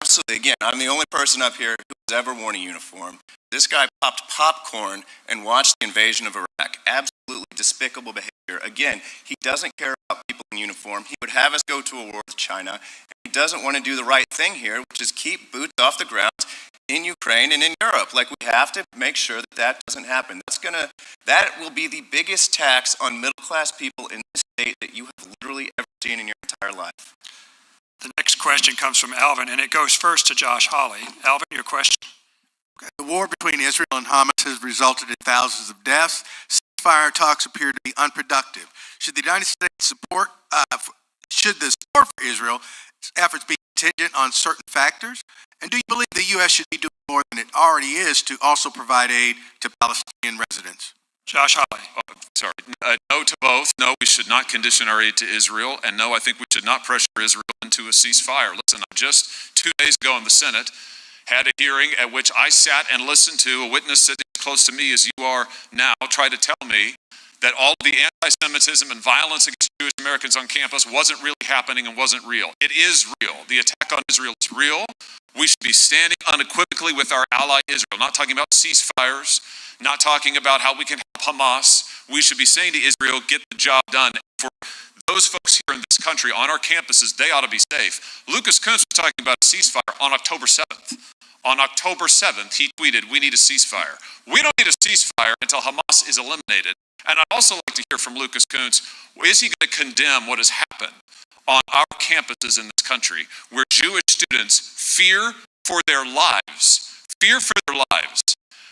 Absolutely. Again, I'm the only person up here who has ever worn a uniform. This guy popped popcorn and watched the invasion of Iraq. Absolutely despicable behavior. Again, he doesn't care about people in uniform. He would have us go to a war with China. He doesn't want to do the right thing here, which is keep boots off the ground in Ukraine and in Europe. Like, we have to make sure that that doesn't happen. That will be the biggest tax on middle-class people in this state that you have literally ever seen in your entire life. The next question comes from Alvin, and it goes first to Josh Hawley. Alvin, your question. The war between Israel and Hamas has resulted in thousands of deaths. Ceasefire talks appear to be unproductive. Should the United States support for Israel's efforts be contingent on certain factors? And do you believe the U.S. should be doing more than it already is to also provide aid to Palestinian residents? Josh Hawley. Sorry. No to both. No, we should not condition our aid to Israel. And no, I think we should not pressure Israel into a ceasefire. Listen, I just 2 days ago in the Senate had a hearing at which I sat and listened to a witness sitting as close to me as you are now try to tell me that all of the anti-Semitism and violence against Jewish Americans on campus wasn't really happening and wasn't real. It is real. The attack on Israel is real. We should be standing unequivocally with our ally Israel, not talking about ceasefires, not talking about how we can help Hamas. We should be saying to Israel, get the job done. For those folks here in this country, on our campuses, they ought to be safe. Lucas Kunce was talking about a ceasefire on October 7th. On October 7th, he tweeted, we need a ceasefire. We don't need a ceasefire until Hamas is eliminated. And I'd also like to hear from Lucas Kunce, is he going to condemn what has happened on our campuses in this country, where Jewish students fear for their lives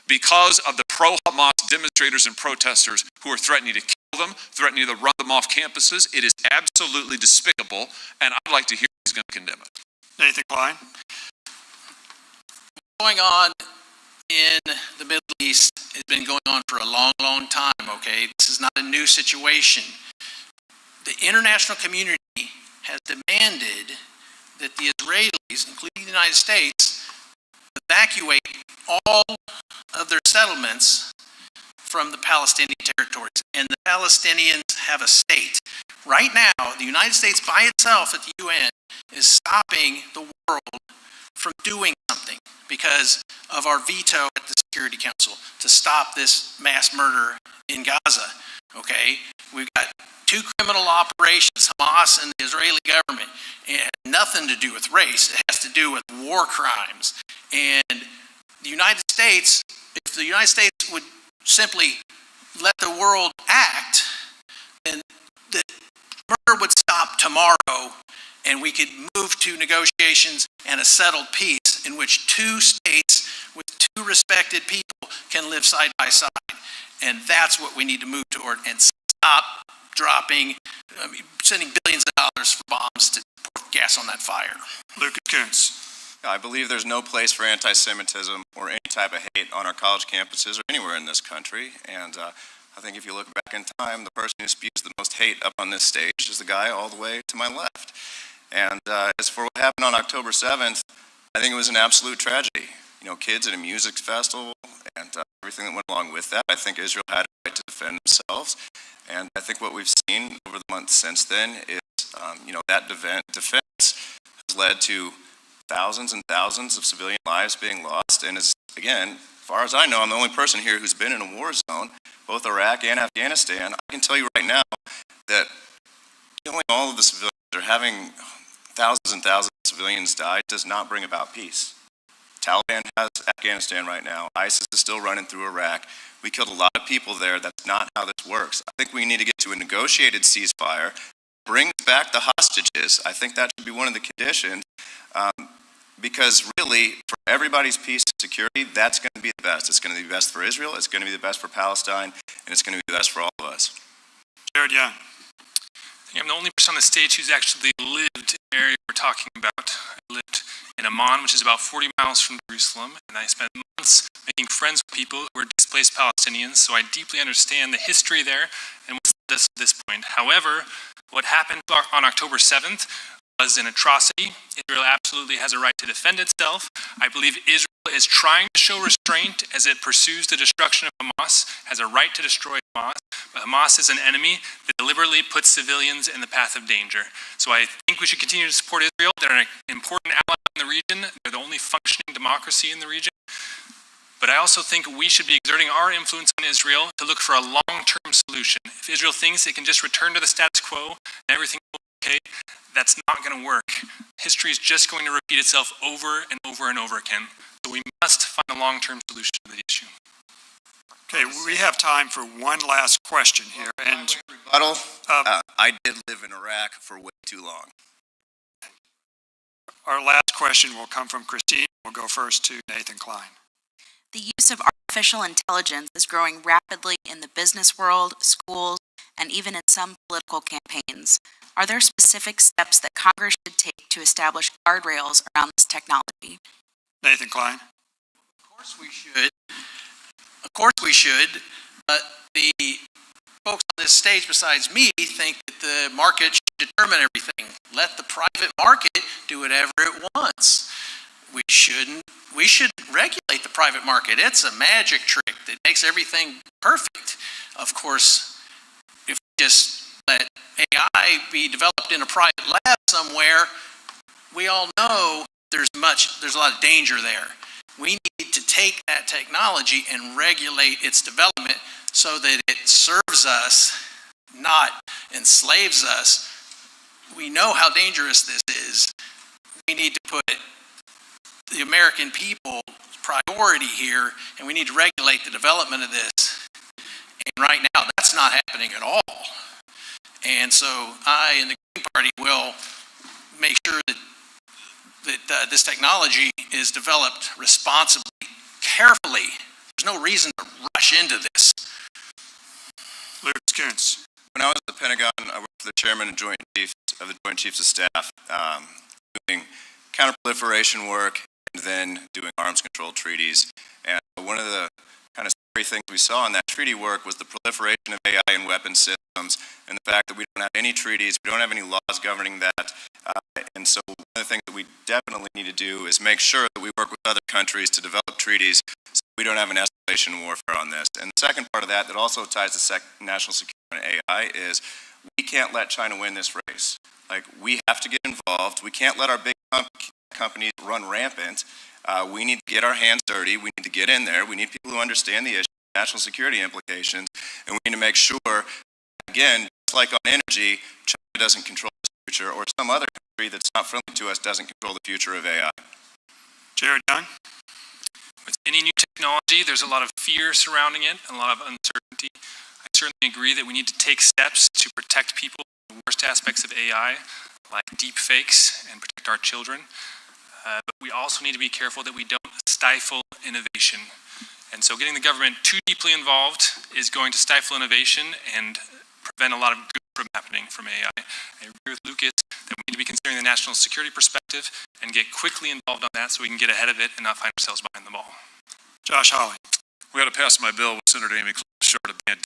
because of the pro-Hamas demonstrators and protesters who are threatening to kill them, threatening to run them off campuses? It is absolutely despicable, and I'd like to hear he's going to condemn it. Nathan Klein. Going on in the Middle East has been going on for a long, long time, okay? This is not a new situation. The international community has demanded that the Israelis, including the United States, evacuate all of their settlements from the Palestinian territories. And the Palestinians have a state. Right now, the United States by itself at the UN is stopping the world from doing something because of our veto at the Security Council to stop this mass murder in Gaza, okay? We've got two criminal operations, Hamas and the Israeli government. It had nothing to do with race. It has to do with war crimes. And the United States, if the United States would simply let the world act, then the murder would stop tomorrow and we could move to negotiations and a settled peace in which two states with two respected people can live side by side. And that's what we need to move toward, and stop sending billions of dollars for bombs to pour gas on that fire. Lucas Kunce. I believe there's no place for anti-Semitism or any type of hate on our college campuses or anywhere in this country. And I think if you look back in time, the person who spews the most hate up on this stage is the guy all the way to my left. And as for what happened on October 7th, I think it was an absolute tragedy. You know, kids at a music festival and everything that went along with that. I think Israel had a right to defend themselves. And I think what we've seen over the months since then is, that defense has led to thousands and thousands of civilian lives being lost. And as, again, as far as I know, I'm the only person here who's been in a war zone, both Iraq and Afghanistan. I can tell you right now that killing all of the civilians or having thousands and thousands of civilians die does not bring about peace. Taliban has Afghanistan right now. ISIS is still running through Iraq. We killed a lot of people there. That's not how this works. I think we need to get to a negotiated ceasefire, bring back the hostages. I think that should be one of the conditions, because really, for everybody's peace and security, that's going to be the best. It's going to be the best for Israel, it's going to be the best for Palestine, and it's going to be the best for all of us. Jared Young. I think I'm the only person on the stage who's actually lived in the area we're talking about. I lived in Amman, which is about 40 miles from Jerusalem, and I spent months making friends with people who were displaced Palestinians, so I deeply understand the history there and what's led us to this point. However, what happened on October 7th was an atrocity. Israel absolutely has a right to defend itself. I believe Israel is trying to show restraint as it pursues the destruction of Hamas, has a right to destroy Hamas, but Hamas is an enemy that deliberately puts civilians in the path of danger. So I think we should continue to support Israel. They're an important ally in the region. They're the only functioning democracy in the region. But I also think we should be exerting our influence on Israel to look for a long-term solution. If Israel thinks it can just return to the status quo and everything will be okay, that's not going to work. History is just going to repeat itself over and over and over again. So we must find a long-term solution to the issue. Okay, we have time for one last question here. And Rebuttal, I did live in Iraq for way too long. our last question will come from Christine. We'll go first to Nathan Klein. The use of artificial intelligence is growing rapidly in the business world, schools, and even in some political campaigns. Are there specific steps that Congress should take to establish guardrails around this technology? Nathan Klein. Of course we should. Of course we should, but the folks on this stage besides me think that the market should determine everything. Let the private market do whatever it wants. We should regulate the private market. It's a magic trick that makes everything perfect. Of course, if we just let AI be developed in a private lab somewhere, we all know there's a lot of danger there. We need to take that technology and regulate its development so that it serves us, not enslaves us. We know how dangerous this is. We need to put the American people priority here, and we need to regulate the development of this. And right now, that's not happening at all. And so I and the Green Party will make sure that this technology is developed responsibly, carefully. There's no reason to rush into this. Kunce. When I was at the Pentagon, I worked for the chairman and Joint Chiefs of the Joint Chiefs of Staff, doing counterproliferation work and then doing arms control treaties. And one of the kind of scary things we saw in that treaty work was the proliferation of AI and weapon systems, and the fact that we don't have any treaties, we don't have any laws governing that. And so one of the things that we definitely need to do is make sure that we work with other countries to develop treaties so we don't have an escalation warfare on this. And the second part of that also ties to national security and AI is we can't let China win this race. Like, we have to get involved. We can't let our big companies run rampant. We need to get our hands dirty. We need to get in there. We need people who understand the issue, national security implications, and we need to make sure, again, just like on energy, China doesn't control the future, or some other country that's not friendly to us doesn't control the future of AI. Jared Young. With any new technology, there's a lot of fear surrounding it and a lot of uncertainty. I certainly agree that we need to take steps to protect people from the worst aspects of AI, like deep fakes, and protect our children. But we also need to be careful that we don't stifle innovation. And so getting the government too deeply involved is going to stifle innovation and prevent a lot of good from happening from AI. I agree with Lucas that we need to be considering the national security perspective and get quickly involved on that so we can get ahead of it and not find ourselves behind the ball. Josh Hawley. We got to pass my bill with Senator Amy Klobuchar to ban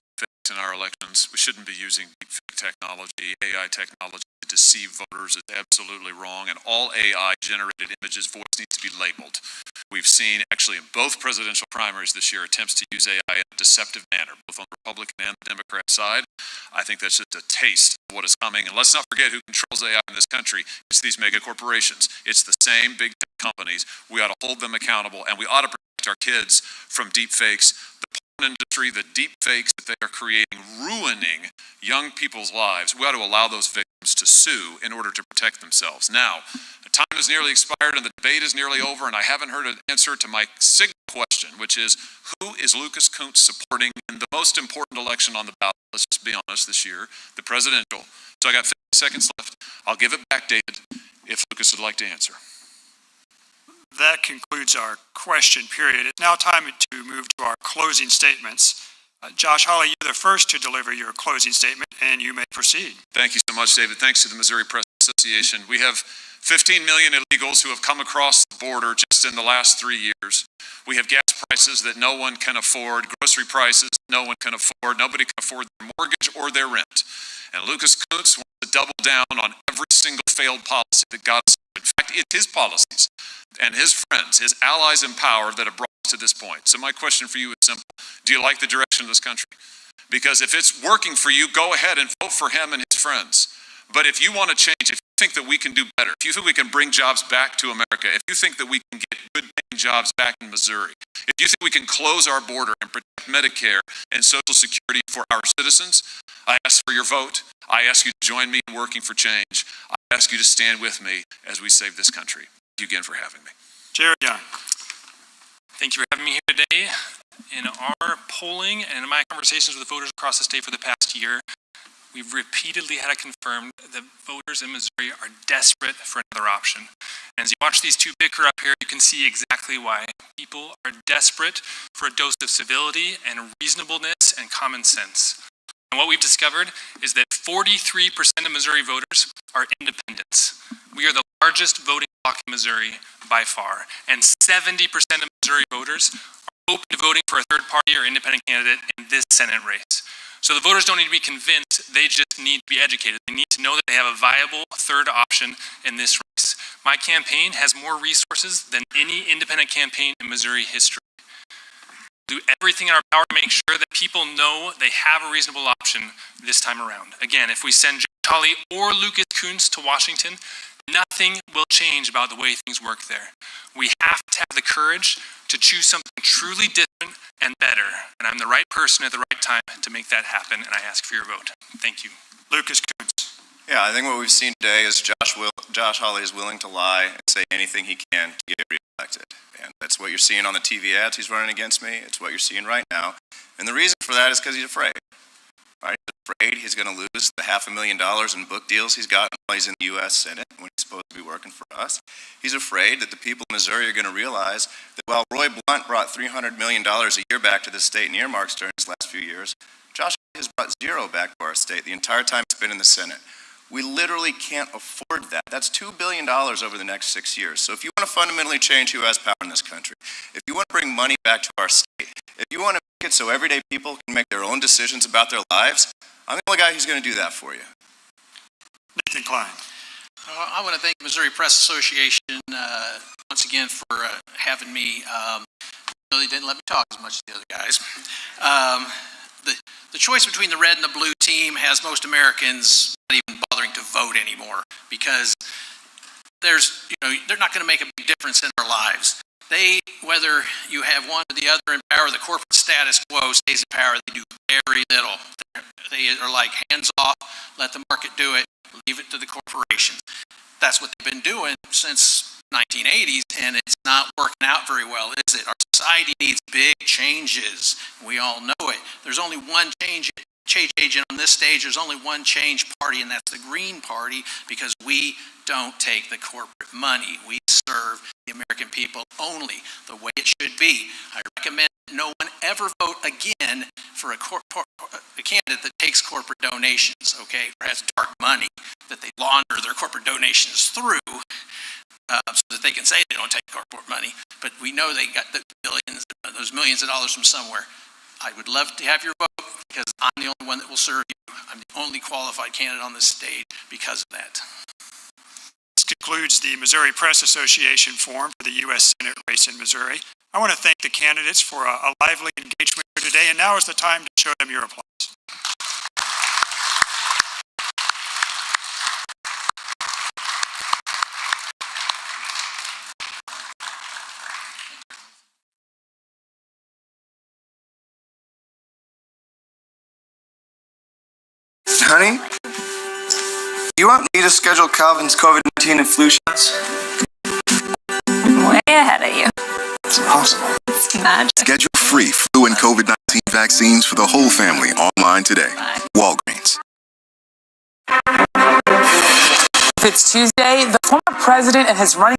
in our elections. We shouldn't be using deepfake technology, AI technology to deceive voters. It's absolutely wrong, and all AI-generated images, voice needs to be labeled. We've seen, actually, in both presidential primaries this year, attempts to use AI in a deceptive manner, both on the Republican and the Democrat side. I think that's just a taste of what is coming. And let's not forget who controls AI in this country. It's these mega corporations. It's the same big tech companies. We ought to hold them accountable, and we ought to protect our kids from deep fakes. The porn industry, the deep fakes that they are creating, ruining young people's lives. We ought to allow those victims to sue in order to protect themselves. Now, the time has nearly expired and the debate is nearly over, and I haven't heard an answer to my signal question, which is, who is Lucas Kunce supporting in the most important election on the ballot? Let's just be honest, this year, the presidential. So I got 50 seconds left. I'll give it back, David, if Lucas would like to answer. That concludes our question period. It's now time to move to our closing statements. Josh Hawley, you're the first to deliver your closing statement, and you may proceed. Thank you so much, David. Thanks to the Missouri Press Association. We have 15 million illegals who have come across the border just in the last 3 years. We have gas prices that no one can afford, grocery prices no one can afford. Nobody can afford their mortgage or their rent. And Lucas Kunce wants to double down on every single failed policy that got us. In fact, it's his policies and his friends, his allies in power that have brought us to this point. So my question for you is simple. Do you like the direction of this country? Because if it's working for you, go ahead and vote for him and his friends. But if you want to change, if you think that we can do better, if you think we can bring jobs back to America, if you think that we can get good paying jobs back in Missouri, if you think we can close our border and protect Medicare and Social Security for our citizens, I ask for your vote. I ask you to join me in working for change. I ask you to stand with me as we save this country. Thank you again for having me. Jared Young. Thank you for having me here today. In our polling and in my conversations with voters across the state for the past year, we've repeatedly had it confirmed that voters in Missouri are desperate for another option. And as you watch these two bicker up here, you can see exactly why. People are desperate for a dose of civility and reasonableness and common sense. And what we've discovered is that 43% of Missouri voters are independents. We are the largest voting bloc in Missouri by far, and 70% of Missouri voters are open to voting for a third party or independent candidate in this Senate race. So the voters don't need to be convinced, they just need to be educated. They need to know that they have a viable third option in this race. My campaign has more resources than any independent campaign in Missouri history. Do everything in our power to make sure that people know they have a reasonable option this time around. Again, if we send Josh Hawley or Lucas Kunce to Washington, nothing will change about the way things work there. We have to have the courage to choose something truly different and better. And I'm the right person at the right time to make that happen, and I ask for your vote. Thank you. Lucas Kunce. Yeah, I think what we've seen today is Josh Hawley is willing to lie and say anything he can to get reelected. And that's what you're seeing on the TV ads he's running against me. It's what you're seeing right now. And the reason for that is because he's afraid. Right? He's afraid he's going to lose the $500,000 in book deals he's gotten while he's in the U.S. Senate when he's supposed to be working for us. He's afraid that the people in Missouri are going to realize that while Roy Blunt brought $300 million a year back to the state in earmarks during his last few years, Josh has brought zero back to our state the entire time he's been in the Senate. We literally can't afford that. That's $2 billion over the next 6 years. So if you want to fundamentally change who has power in this country, if you want to bring money back to our state, if you want to make it so everyday people can make their own decisions about their lives, I'm the only guy who's going to do that for you. Nathan Klein. I want to thank the Missouri Press Association once again for having me. They didn't let me talk as much as the other guys. The choice between the red and the blue team has most Americans not even bothering to vote anymore because they're not going to make a big difference in their lives. Whether you have one or the other in power, the corporate status quo stays in power. They do very little. They are like hands off, let the market do it, leave it to the corporations. That's what they've been doing since 1980s, and it's not working out very well, is it? Our society needs big changes. We all know it. There's only one change agent on this stage. There's only one change party, and that's the Green Party, because we don't take the corporate money. We serve the American people only the way it should be. I recommend no one ever vote again for a candidate that takes corporate donations, okay, or has dark money that they launder their corporate donations through so that they can say they don't take corporate money. But we know they got the billions, those millions of dollars from somewhere. I would love to have your vote because I'm the only one that will serve you. I'm the only qualified candidate on this stage because of that. This concludes the Missouri Press Association forum for the U.S. Senate race in Missouri. I want to thank the candidates for a lively engagement here today, and now is the time to show them your applause. Honey, you want me to schedule Calvin's COVID-19 and flu shots? Way ahead of you. It's impossible. It's magic. Schedule free flu and COVID-19 vaccines for the whole family online today. Walgreens. It's Tuesday. The former president and his running